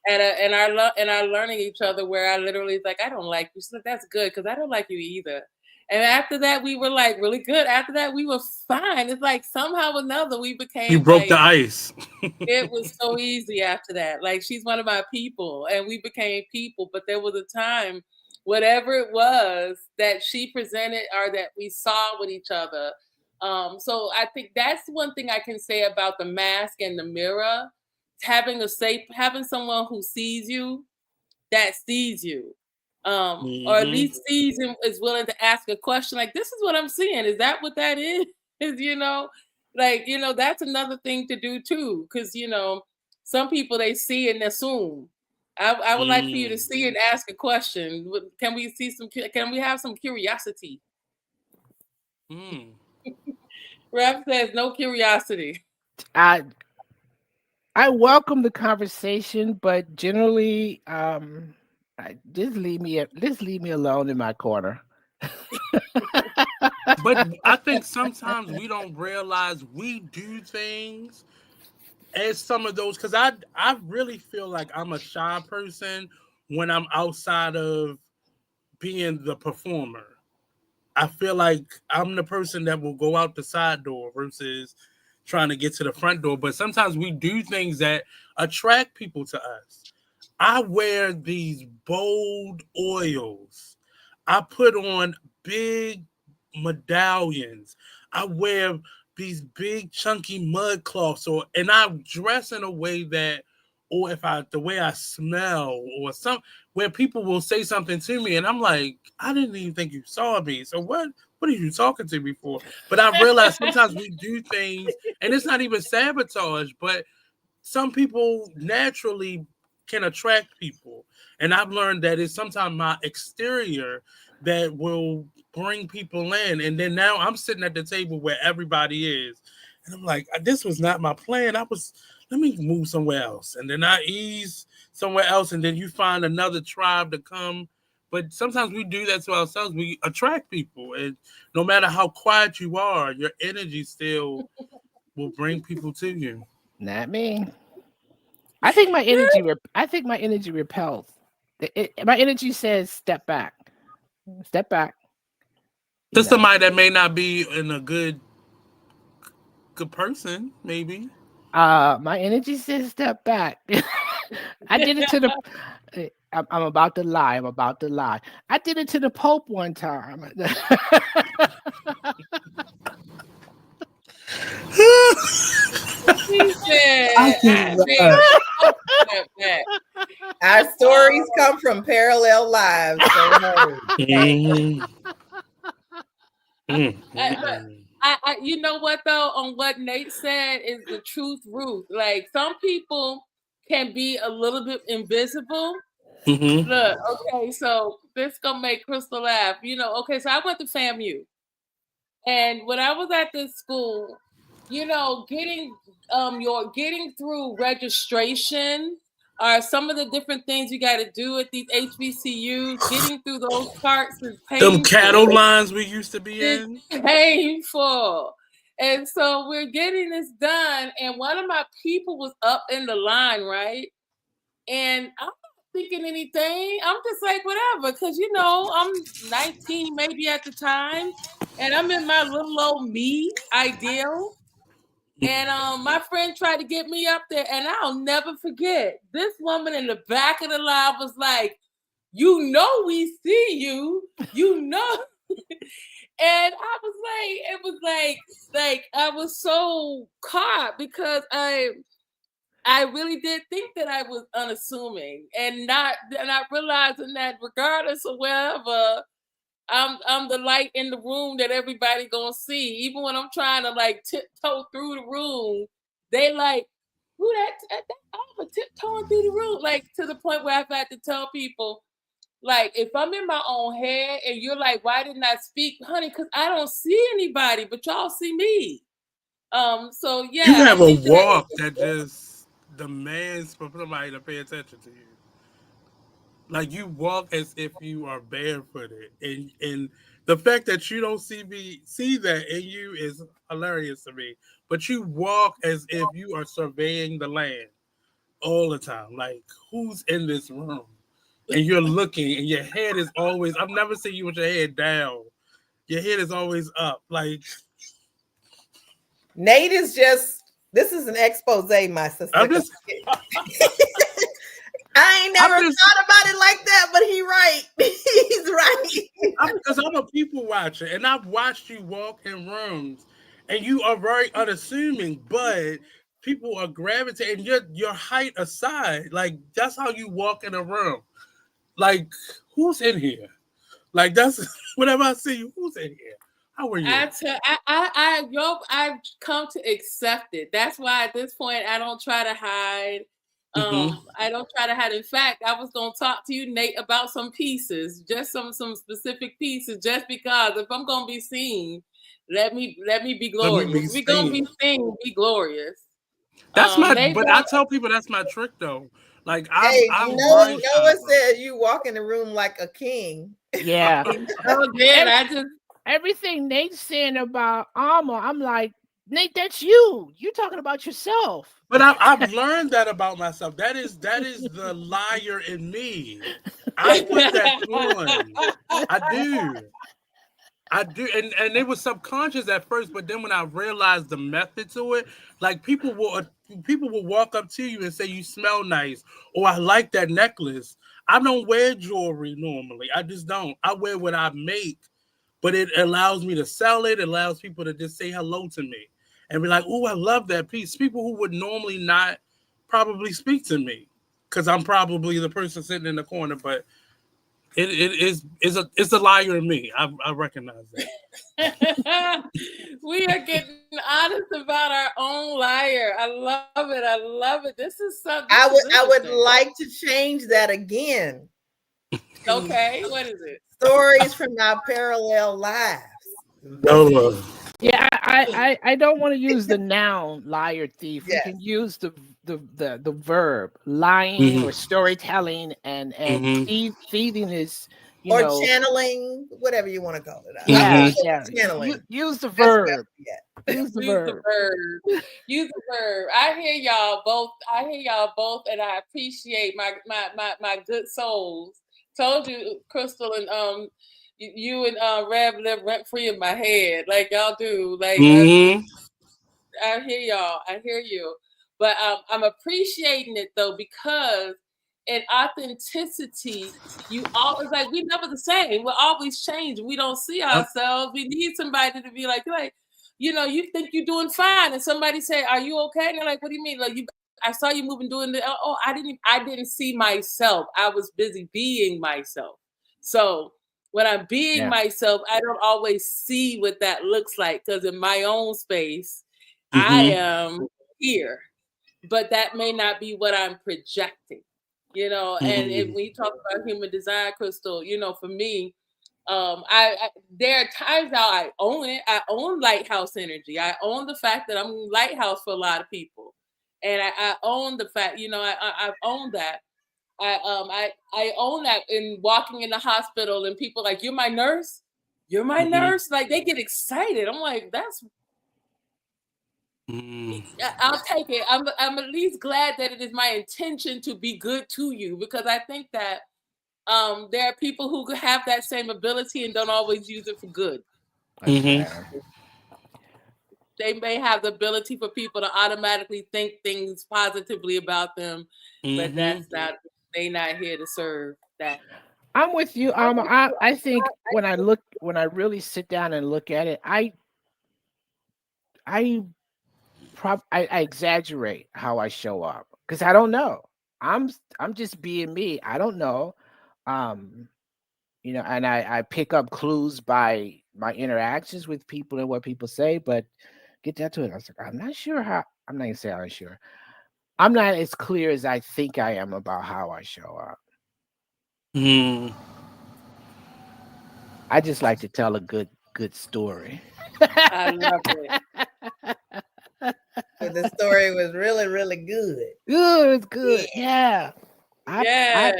and our learning each other where I literally was like, I don't like you. She's like, that's good because I don't like you either. And after that, we were like really good. After that, we were fine. It's like somehow or another we became. You broke the ice. It was so easy after that. Like she's one of my people, and we became people. But there was a time, whatever it was that she presented or that we saw with each other. So I think that's one thing I can say about the mask and the mirror. Having someone who sees you, that sees you, or at least sees and is willing to ask a question like, "This is what I'm seeing. Is that what that is?" You know, like that's another thing to do too, because some people they see and assume. I would like for you to see and ask a question. Can we see some? Can we have some curiosity? Ref says no curiosity. I welcome the conversation, but generally, just leave me alone in my corner. But I think sometimes we don't realize we do things as some of those, because I really feel like I'm a shy person when I'm outside of being the performer. I feel like I'm the person that will go out the side door versus trying to get to the front door. But sometimes we do things that attract people to us. I wear these bold oils. I put on big medallions. I wear these big chunky mud cloths, and I dress in a way that, or if the way I smell, or where people will say something to me, and I'm like, I didn't even think you saw me. So what are you talking to me for? But I realize sometimes we do things, and it's not even sabotage, but some people naturally can attract people. And I've learned that it's sometimes my exterior that will bring people in. And then now I'm sitting at the table where everybody is. And I'm like, this was not my plan. let me move somewhere else. And then I ease somewhere else, and then you find another tribe to come. But sometimes we do that to ourselves. We attract people, and no matter how quiet you are, your energy still will bring people to you. Not me. I think my energy. I think my energy repels. My energy says, "Step back, step back." To somebody that may not be in a good person, maybe. My energy says, "Step back." I did it to the. I'm about to lie. I'm about to lie. I did it to the Pope one time. He said, I can Our stories come from parallel lives. So no. I, you know what though, on what Nate said is the truth, Ruth. Like some people can be a little bit invisible. Look, okay, so this gonna make Crystal laugh. You know, okay, so I went to FAMU, and when I was at this school, you know, getting through registration are some of the different things you got to do at these HBCUs. Getting through those parts is painful. Them cattle lines we used to be in. It's painful. And so we're getting this done, and one of my people was up in the line, right? And I'm not thinking anything. I'm just like, whatever, because you know, I'm 19 maybe at the time, and I'm in my little old me ideal. And my friend tried to get me up there, and I'll never forget. This woman in the back of the line was like, "You know, we see you. You know." And I was like, it was like I was so caught because I really did think that I was unassuming and not realizing that regardless of wherever, I'm the light in the room that everybody gonna see. Even when I'm trying to like tiptoe through the room, they like, who that I'm tiptoeing through the room, like to the point where I've had to tell people, like, if I'm in my own head and you're like, why didn't I speak, honey? Because I don't see anybody, but y'all see me. So yeah, you have a walk that just demands for somebody to pay attention to you. Like you walk as if you are barefooted, and the fact that you don't see that in you is hilarious to me. But you walk as if you are surveying the land all the time. Like who's in this room? And you're looking, and your head is always. I've never seen you with your head down. Your head is always up. Like Nate is just. This is an expose, my sister. I ain't never thought about it like that, but he's right. He's right. Because I'm a people watcher, and I've watched you walk in rooms, and you are very unassuming, but people are gravitating. Your height aside, like that's how you walk in a room. Like who's in here? Like that's whenever I see you, who's in here? How are you? I've come to accept it. That's why at this point I don't try to hide. I don't try to hide. In fact, I was gonna talk to you, Nate, about some pieces, just some specific pieces, just because if I'm gonna be seen, let me be glorious. We're gonna be seen, be glorious. That's but I tell people that's my trick though. Like Noah said you walk in the room like a king. Yeah. Everything Nate's saying about armor, I'm like, Nate, that's you. You're talking about yourself. But I've learned that about myself. That is the liar in me. I put that on. I do. And it was subconscious at first, but then when I realized the method to it, like people will walk up to you and say you smell nice, or I like that necklace. I don't wear jewelry normally. I just don't. I wear what I make, but it allows me to sell it. It allows people to just say hello to me and be like, "Oh, I love that piece." People who would normally not probably speak to me because I'm probably the person sitting in the corner, but it's a liar in me. I recognize that. We are getting honest about our own liar. I love it. I love it. This is something. I would like to change that again. Okay, what is it? Stories from our parallel lives. Yeah, I don't want to use the noun liar thief. Yeah. We can use the the verb lying or storytelling and feeding is, you or know, channeling, whatever you want to call it. yeah, yeah. Channeling. Use the That's verb. Use the Use the verb. verb. Use the verb. I hear y'all both, and I appreciate my good souls. Told you, Crystal, and you and Rev live rent free in my head, like y'all do. Like I hear y'all. I hear you. But I'm appreciating it though, because in authenticity, you always like, we never the same. We're always changing. We don't see ourselves. We need somebody to be like, you know, you think you're doing fine, and somebody say, "Are you okay?" And they're like, "What do you mean? Like, I saw you moving, doing the. Oh, I didn't see myself. I was busy being myself. So when I'm being myself, I don't always see what that looks like, because in my own space, I am here, but that may not be what I'm projecting, you know. And when you talk about human design, Crystal, you know, for me, I there are times now I own it. I own lighthouse energy. I own the fact that I'm lighthouse for a lot of people, and I own the fact, you know, I've owned that. I own that in walking in the hospital and people like, "You're my nurse, you're my nurse." Like, they get excited. I'm like, that's. I'll take it. I'm at least glad that it is my intention to be good to you, because I think that there are people who have that same ability and don't always use it for good. They may have the ability for people to automatically think things positively about them, but they not here to serve that. I'm with you. I think when I really sit down and look at it, I exaggerate how I show up, because I don't know. I'm just being me. I don't know. You know, and I pick up clues by my interactions with people and what people say, but get down to it, I was like, I'm not sure how. I'm not gonna say I'm sure. I'm not as clear as I think I am about how I show up. I just like to tell a good story. I love it. But the story was really, really good. Good. Yeah. Yes.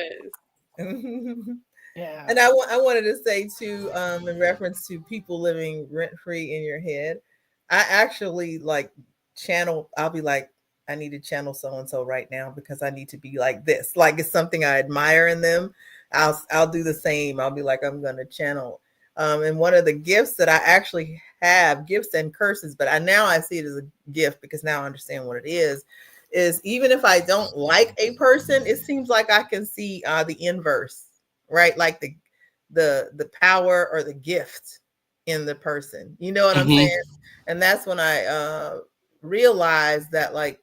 Yeah. And I wanted to say too, in reference to people living rent free in your head, I actually like channel. I'll be like, I need to channel so and so right now because I need to be like this. Like, it's something I admire in them. I'll do the same. I'll be like, I'm going to channel. And one of the gifts that I actually have, gifts and curses, but now I see it as a gift because now I understand what it is even if I don't like a person, it seems like I can see the inverse, right? Like the power or the gift in the person. You know what I'm saying? And that's when I realized that, like,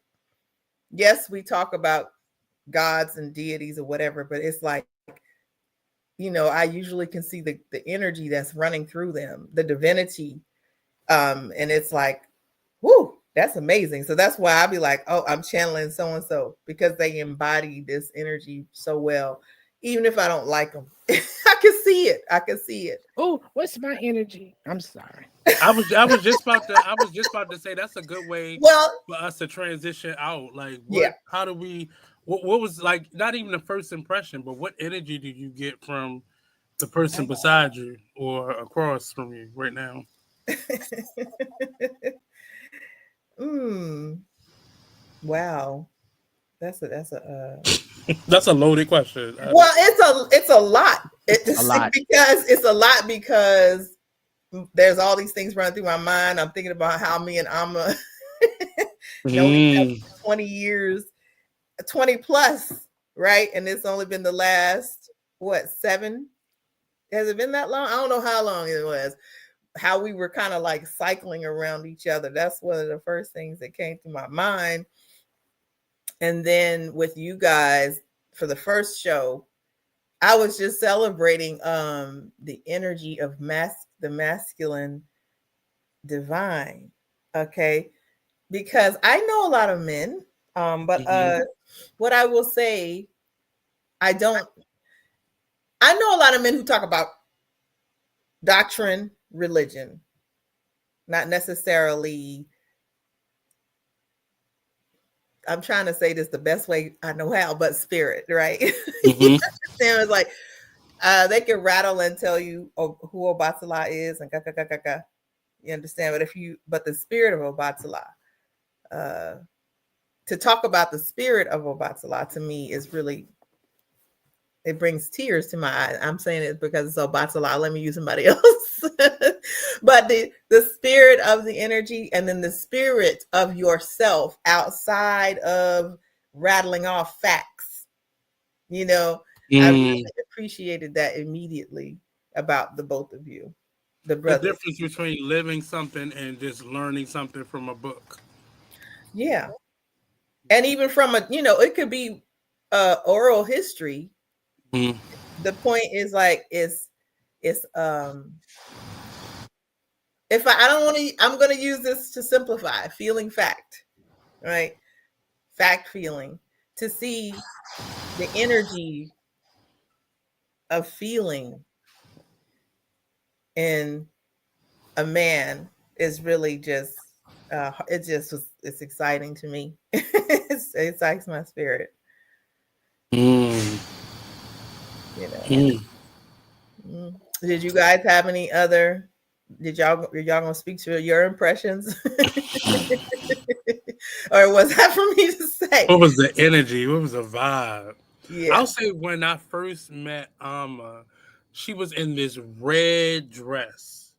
yes, we talk about gods and deities or whatever, but it's like, you know, I usually can see the energy that's running through them, the divinity. And it's like, whoo, that's amazing. So that's why I'll be like, oh, I'm channeling so and so, because they embody this energy so well. Even if I don't like them, I can see it. I can see it. Oh, what's my energy? I'm sorry. I was just about to say that's a good way Well, for us to transition out. Like, yeah. how do we? What was, like, not even the first impression, but what energy do you get from the person beside you or across from you right now? Wow. That's a That's a loaded question. well, it's a lot. A lot. Because it's a lot because there's all these things running through my mind. I'm thinking about how me and Amma know each other for 20 years, 20 plus, right? And it's only been the last, what, 7? Has it been that long? I don't know how long it was. How we were kind of like cycling around each other. That's one of the first things that came to my mind. And then with you guys for the first show, I was just celebrating the energy of the masculine divine. Okay. Because I know a lot of men, but what I will say, I know a lot of men who talk about doctrine, religion, not necessarily I'm trying to say this the best way I know how, but spirit, right? Mm-hmm. It's like they can rattle and tell you who Obatala is and ga. You understand? But the spirit of Obatala, to talk about the spirit of Obatala to me is really, it brings tears to my eyes. I'm saying it because it's Obatala. Let me use somebody else. But the spirit of the energy, and then the spirit of yourself outside of rattling off facts. I really appreciated that immediately about the both of you, the The brothers. difference between living something and just learning something from a book. Yeah. And even from it could be oral history. Mm-hmm. The point is like, it's if I don't want to, I'm going to use this to simplify feeling fact, right? Fact feeling, to see the energy of feeling in a man is really just, it's exciting to me. It excites my spirit, Mm. you know. Mm. Did you guys have any other, y'all gonna speak to your impressions? Or was that for me to say? What was the energy? What was the vibe? I'll Yeah. say when I first met Alma, she was in this red dress,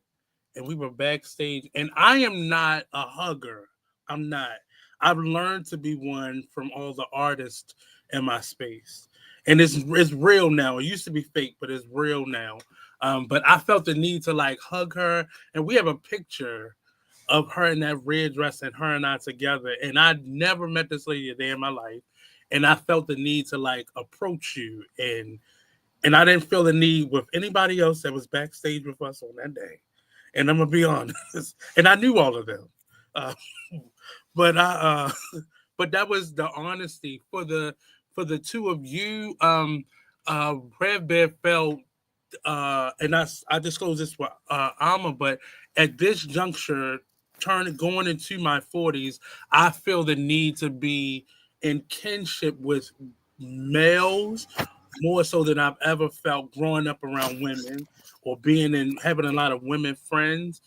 and we were backstage. And I am not a hugger. I'm not. I've learned to be one from all the artists in my space, and it's real now. It used to be fake, but it's real now. But I felt the need to like hug her, and we have a picture of her in that red dress and her and I together. And I'd never met this lady a day in my life. And I felt the need to like approach you. And I didn't feel the need with anybody else that was backstage with us on that day. And I'm gonna be honest. And I knew all of them. Uh, but but that was the honesty for the two of you. Red Bear felt and I disclose this for Alma, but at this juncture, going into my 40s, I feel the need to be in kinship with males more so than I've ever felt growing up around women or having a lot of women friends,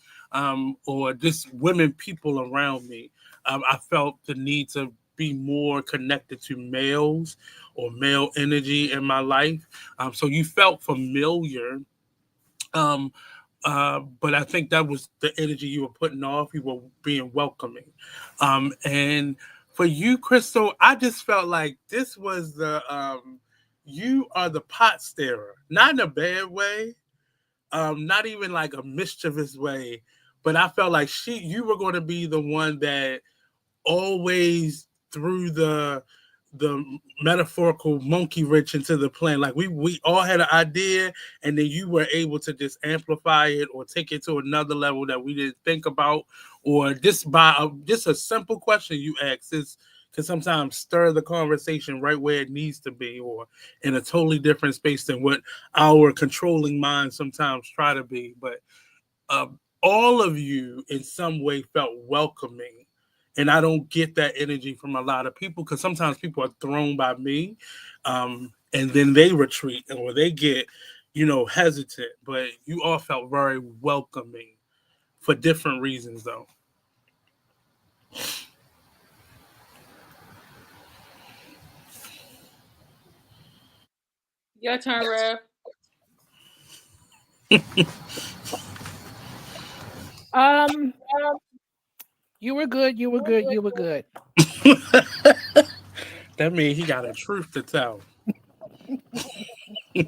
or just women people around me. I felt the need to be more connected to males or male energy in my life. So you felt familiar, um, but I think that was the energy you were putting off. You were being welcoming. And for you, Crystal, I just felt like this was you are the pot stirrer, not in a bad way, not even like a mischievous way, but I felt like you were going to be the one that always threw the metaphorical monkey wrench into the plan. Like we all had an idea, and then you were able to just amplify it or take it to another level that we didn't think about, or just just a simple question you ask can sometimes stir the conversation right where it needs to be, or in a totally different space than what our controlling minds sometimes try to be. But all of you in some way felt welcoming. And I don't get that energy from a lot of people, because sometimes people are thrown by me, and then they retreat or they get, hesitant. But you all felt very welcoming for different reasons, though. Your turn, Rev. Um, you were good. You were good. You were good. That means he got a truth to tell. Come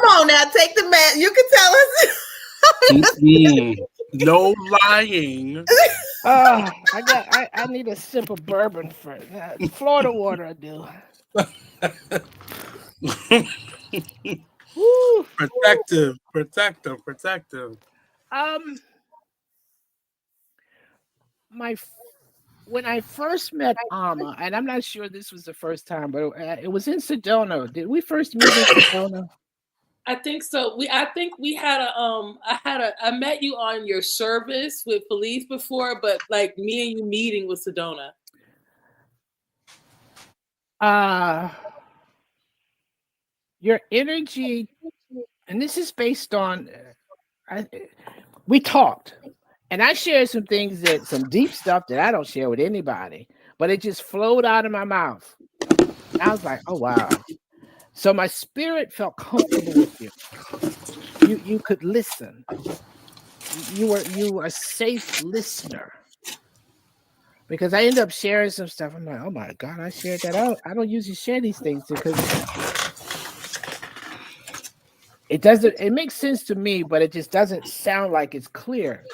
on now, take the man. You can tell us. No lying. I need a sip of bourbon first. Florida water, I do. Woo. Protective. Um, my when I first met Alma, and I'm not sure this was the first time, but it was in Sedona. Did we first meet in Sedona? I think so. I think we had I met you on your service with police before, but like me and you meeting with Sedona. Uh your energy, and this is based on I, we talked, and I shared some things that some deep stuff that I don't share with anybody, but it just flowed out of my mouth. I was like, oh wow. So my spirit felt comfortable with you. You could listen. You were a safe listener. Because I ended up sharing some stuff. I'm like, oh my God, I shared that out. I don't usually share these things because it doesn't, it makes sense to me, but it just doesn't sound like it's clear.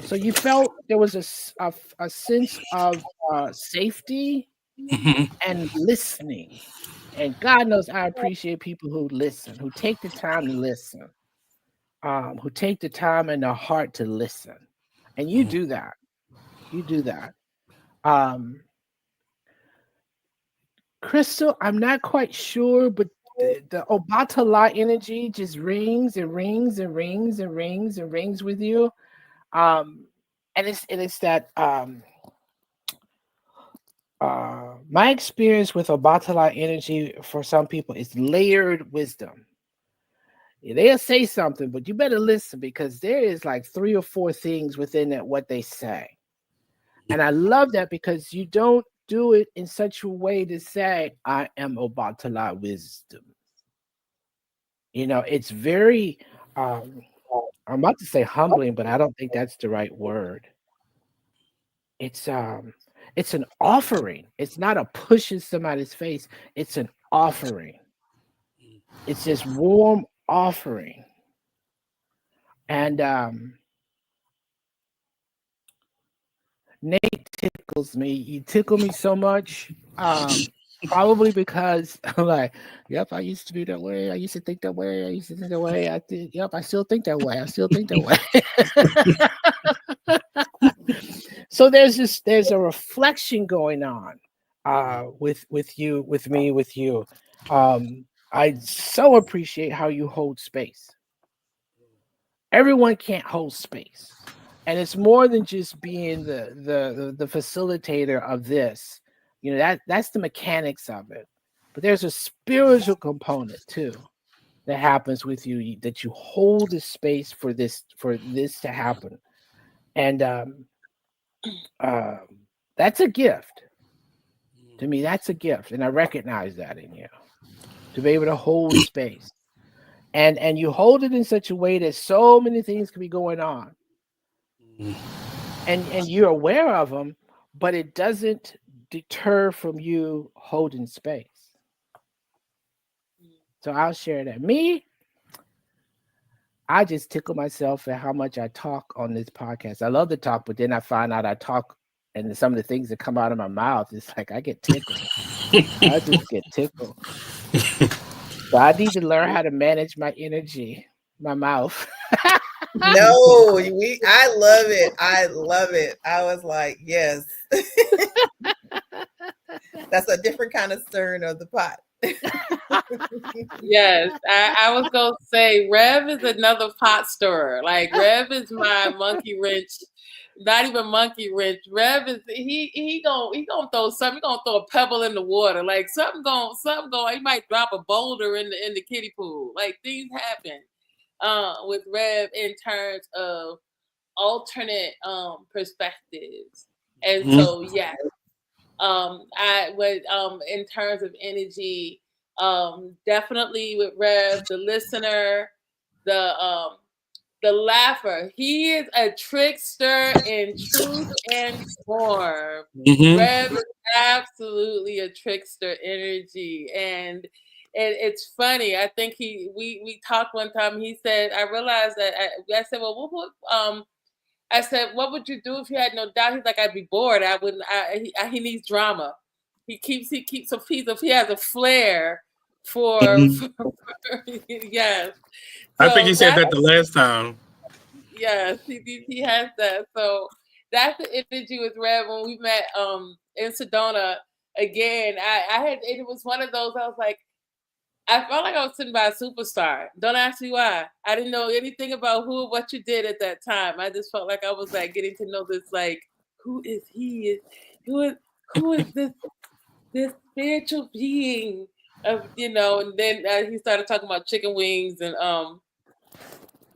So you felt there was a sense of safety Mhm. and listening. And God knows I appreciate people who listen, who take the time to listen, who take the time and the heart to listen. And you do that. You do that. Um, Crystal, I'm not quite sure, but the Obatala energy just rings and rings and rings and rings and rings with you. Um, and it's that my experience with Obatala energy for some people is layered wisdom. They'll say something, but you better listen because there is like three or four things within that what they say. And I love that because you don't do it in such a way to say, I am Obatala wisdom. It's very um I'm about to say humbling, but I don't think that's the right word. It's an offering. It's not a push in somebody's face. It's an offering. It's this warm offering. And Nate tickles me. You tickle me so much. Probably because I'm like, yep, I used to be that way. I used to think that way. I used to think that way. I did. Yep, I still think that way. I still think that way. So there's a reflection going on with you, with me, with you. I so appreciate how you hold space. Everyone can't hold space. And it's more than just being the facilitator of this. That's the mechanics of it. But there's a spiritual component too that happens with you, that you hold the space for this to happen. And um, that's a gift. To me, that's a gift. And I recognize that in you, to be able to hold space. And you hold it in such a way that so many things can be going on. And you're aware of them, but it doesn't deter from you holding space. So I'll share that. Me, I just tickle myself at how much I talk on this podcast. I love to talk, but then I find out I talk, and some of the things that come out of my mouth, it's like I get tickled. I just get tickled. So I need to learn how to manage my energy, my mouth. No, I love it. I love it. I was like, yes. That's a different kind of stirring of the pot. Yes, I was gonna say Rev is another pot stirrer. Like Rev is my monkey wrench. Not even monkey wrench. Rev is he gonna throw something. He gonna throw a pebble in the water. Like something going. He might drop a boulder in the kiddie pool. Like things happen with Rev in terms of alternate perspectives. And so yes, I would in terms of energy, definitely with Rev, the listener, the laugher. He is a trickster in truth and form. Rev is absolutely a trickster energy. And it's funny. I think we talked one time. He said, I realized that I said, well, I said, what would you do if you had no doubt? He's like, I'd be bored. I wouldn't. He needs drama. He keeps. So if he has a flair for yes. I think So he said that's that the last time. yes, he has that. So that's the energy with Rev when we met in Sedona again. I had it was one of those. I was like, I felt like I was sitting by a superstar. Don't ask me why. I didn't know anything about who or what you did at that time. I just felt like I was like getting to know this, like, who is he? Who is this this spiritual being of, and then he started talking about chicken wings and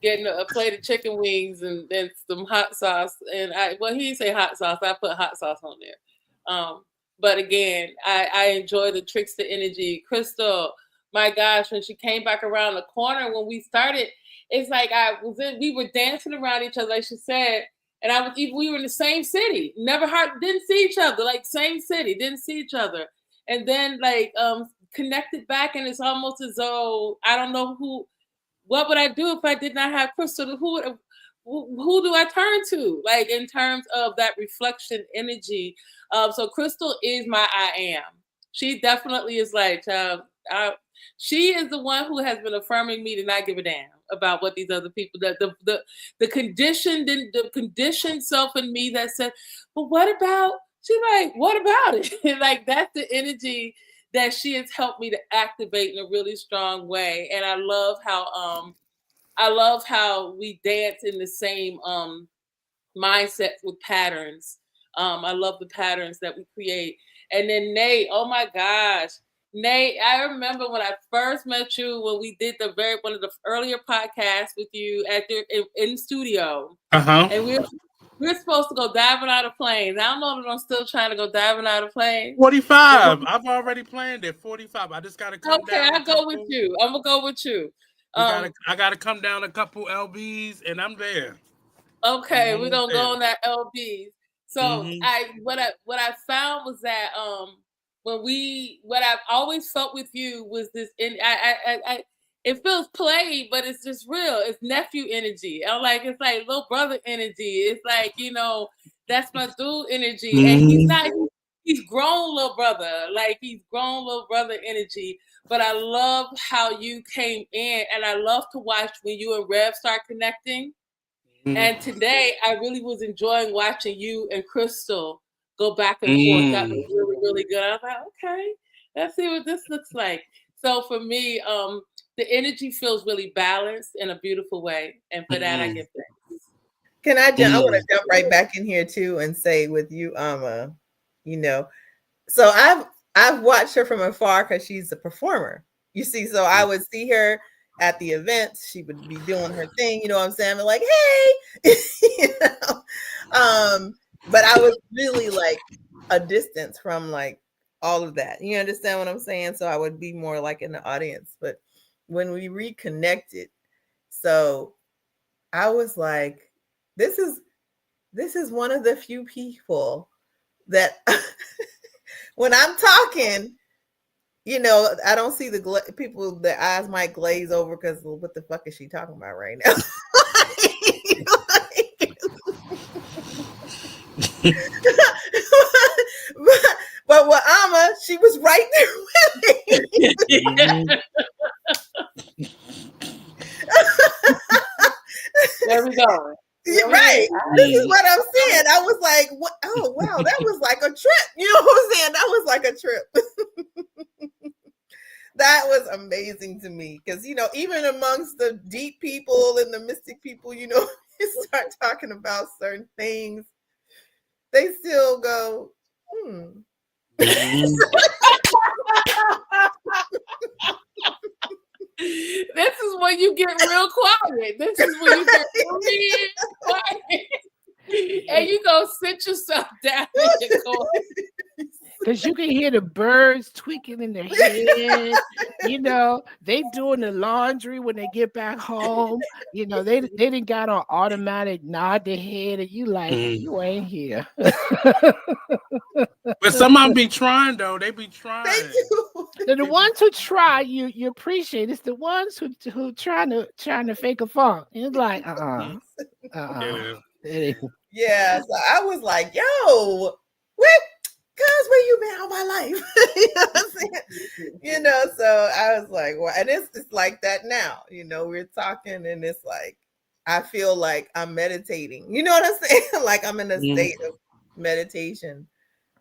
getting a plate of chicken wings and then some hot sauce. And he didn't say hot sauce. I put hot sauce on there. But again, I enjoy the trickster energy. Crystal, my gosh, when she came back around the corner when we started, it's like we were dancing around each other, like she said, and we were in the same city, didn't see each other, like same city, didn't see each other, and then connected back, and it's almost as though I don't know what would I do if I did not have Crystal? Who do I turn to? Like in terms of that reflection energy. So Crystal is my I am. She definitely is like, she is the one who has been affirming me to not give a damn about what these other people, the conditioned self in me that said, but what about, she's like, what about it? Like that's the energy that she has helped me to activate in a really strong way. And I love how we dance in the same mindset with patterns. I love the patterns that we create. And then Nate, oh my gosh. Nate, I remember when I first met you when we did one of the earlier podcasts with you in studio. And we were supposed to go diving out of planes. I don't know if I'm still trying to go diving out of planes. 45. I've already planned it. 45. I just gotta come down. Okay, I'll go with you. I'm gonna go with you. I gotta come down a couple LBs and I'm there. Okay, we're gonna go on that LBs. So what I found was that what I've always felt with you was this, and it feels played, but it's just real. It's nephew energy. It's like little brother energy. It's like, that's my dude energy. And he's grown little brother. Like he's grown little brother energy. But I love how you came in, and I love to watch when you and Rev start connecting. And today I really was enjoying watching you and Crystal go back and forth. That was really, really good. I was like, okay, let's see what this looks like. So for me, the energy feels really balanced in a beautiful way. And for that, I give thanks. Can I I want to jump right back in here too and say with you, so I've watched her from afar because she's a performer. You see, so I would see her at the events. She would be doing her thing, you know what I'm saying? I'm like, hey, but I was really like a distance from like all of that. You understand what I'm saying? So I would be more like in the audience. But when we reconnected, so I was like, this is one of the few people that when I'm talking, I don't see the people, their eyes might glaze over because what the fuck is she talking about right now? but with Amma, she was right there with me. There we go. Right. This is what I'm saying. I was like, what? Oh, wow. That was like a trip. You know what I'm saying? That was like a trip. That was amazing to me. Because, even amongst the deep people and the mystic people, you start talking about certain things, they still go, This is when you get real quiet. This is when you get real quiet. And you go sit yourself down in your corner. Because you can hear the birds tweaking in their head. They doing the laundry when they get back home. They done got on automatic nod their head, and you like, you ain't here. But some of them be trying though. They be trying. They do. The ones who try, you appreciate. It's the ones who trying to fake a funk. It's like, Yeah. So I was like, yo, what? Cuz where you been all my life? You know what I'm saying? So I was like, well, and it's like that now. We're talking and it's like, I feel like I'm meditating. You know what I'm saying? Like I'm in a state of meditation.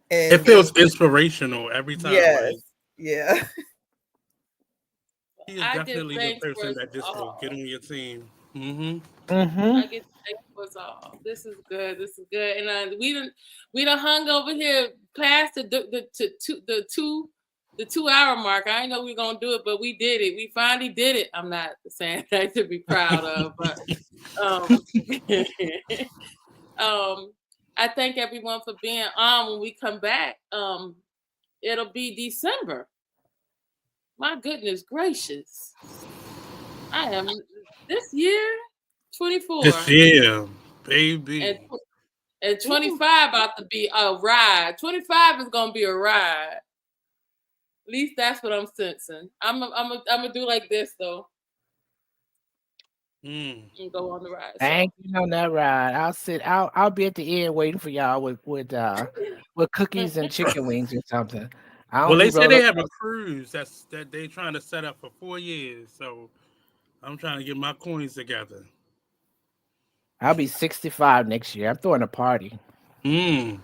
And it feels inspirational every time. Yes. Right? Yeah. He is definitely the person that just will get on your team. I get to thank us all. This is good. This is good. And we done hung over here past the 2 hour mark. I didn't know we were gonna do it, but we did it. We finally did it. I'm not saying that to be proud of, but I thank everyone for being on. When we come back, it'll be December. My goodness gracious. I am this year 24. This year, baby. And 25 about to be a ride. 25 is gonna be a ride. At least that's what I'm sensing. I'm gonna do like this though. And go on the ride. Thank you on that ride. I'll be at the end waiting for y'all with cookies and chicken wings or something. Well, they say they have a cruise that they trying to set up for 4 years. So I'm trying to get my coins together. I'll be 65 next year. I'm throwing a party. That's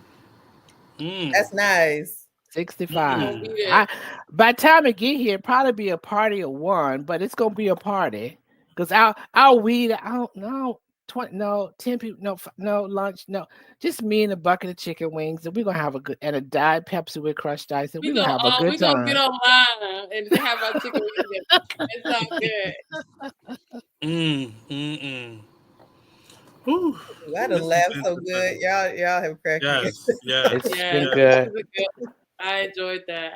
nice. 65. By the time I get here, it'll probably be a party of one, but it's gonna be a party. Because I'll weed. I don't know. 10 people. No lunch. No, just me and a bucket of chicken wings, and we're gonna have a good and a Diet Pepsi with crushed ice, and we're gonna have a good time. We're gonna get online and have our chicken wings. It's all good. Whew. I done laughed so good. Y'all have cracked me. It's been good. I enjoyed that.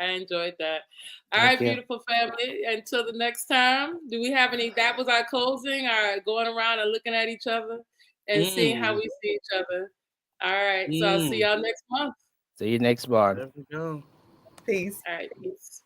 All right, beautiful family. Until the next time, do we have any? That was our closing. All right, going around and looking at each other and seeing how we see each other. All right, so I'll see y'all next month. See you next month. There we go. Peace. All right, peace.